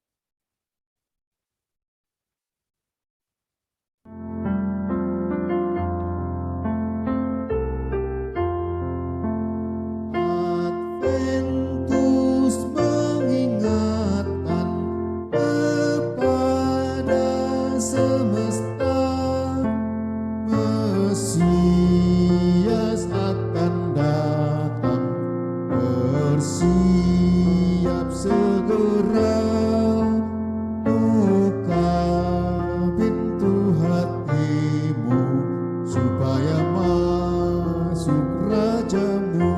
Adventus mengingatkan kepada semesta, Mesias akan datang, bersiap segera. Buka pintu hatimu supaya masuk rajamu.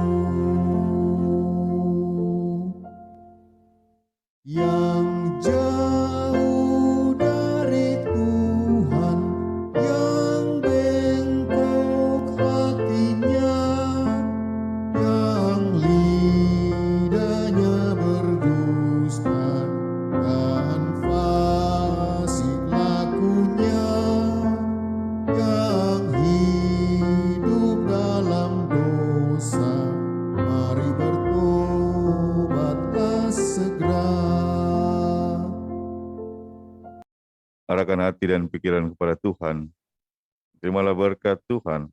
Yang jauh dari Tuhan, yang bengkok hatinya, yang lidahnya berdusta dan fasik lakunya, yang hidup dalam arahkan hati dan pikiran kepada Tuhan. Terimalah berkat Tuhan.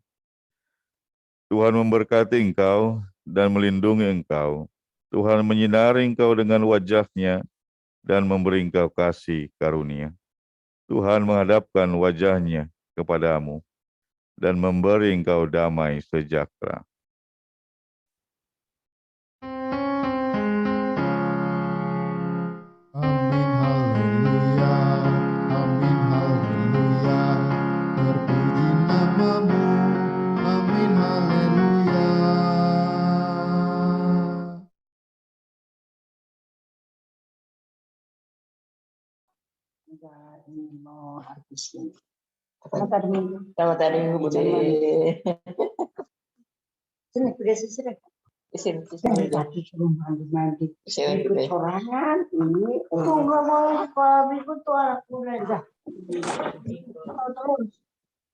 Tuhan memberkati engkau dan melindungi engkau. Tuhan menyinari engkau dengan wajah-Nya dan memberi engkau kasih karunia. Tuhan menghadapkan wajah-Nya kepadamu dan memberi engkau damai sejahtera. Amin haleluya, amin haleluya, terpuji namamu, amin haleluya. Selamat hari Minggu, Bude. Sini, udah sini. Sini, Dari tadi suruh mandi-mandi. Sini, Ikut Bude. sorangan ini. Tuh nggak mau kalau ikut tuh anak muda. Terus.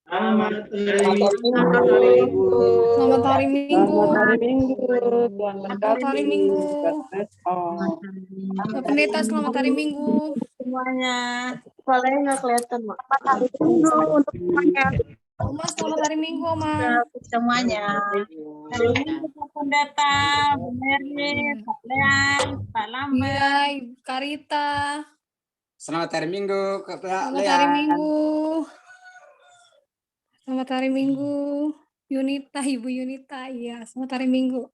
Selamat Selamat hari Minggu. Selamat hari Minggu, Tuhan Selamat hari memberkati. Minggu. God bless all. Pak Pendeta, selamat hari Minggu. Semuanya. Kepalanya nggak kelihatan, Mak. Minggu untuk semuanya. Oma, selamat hari Minggu, Oma. Untuk semuanya. Hari Minggu Pak Pendeta, Bu Mary, Pak Lean, Pak Lambert. Iya, Ibu Karita. Selamat hari Minggu, Kak Selamat hari Minggu. Selamat hari Minggu. Yunita, Ibu Yunita. Iya, selamat hari Minggu.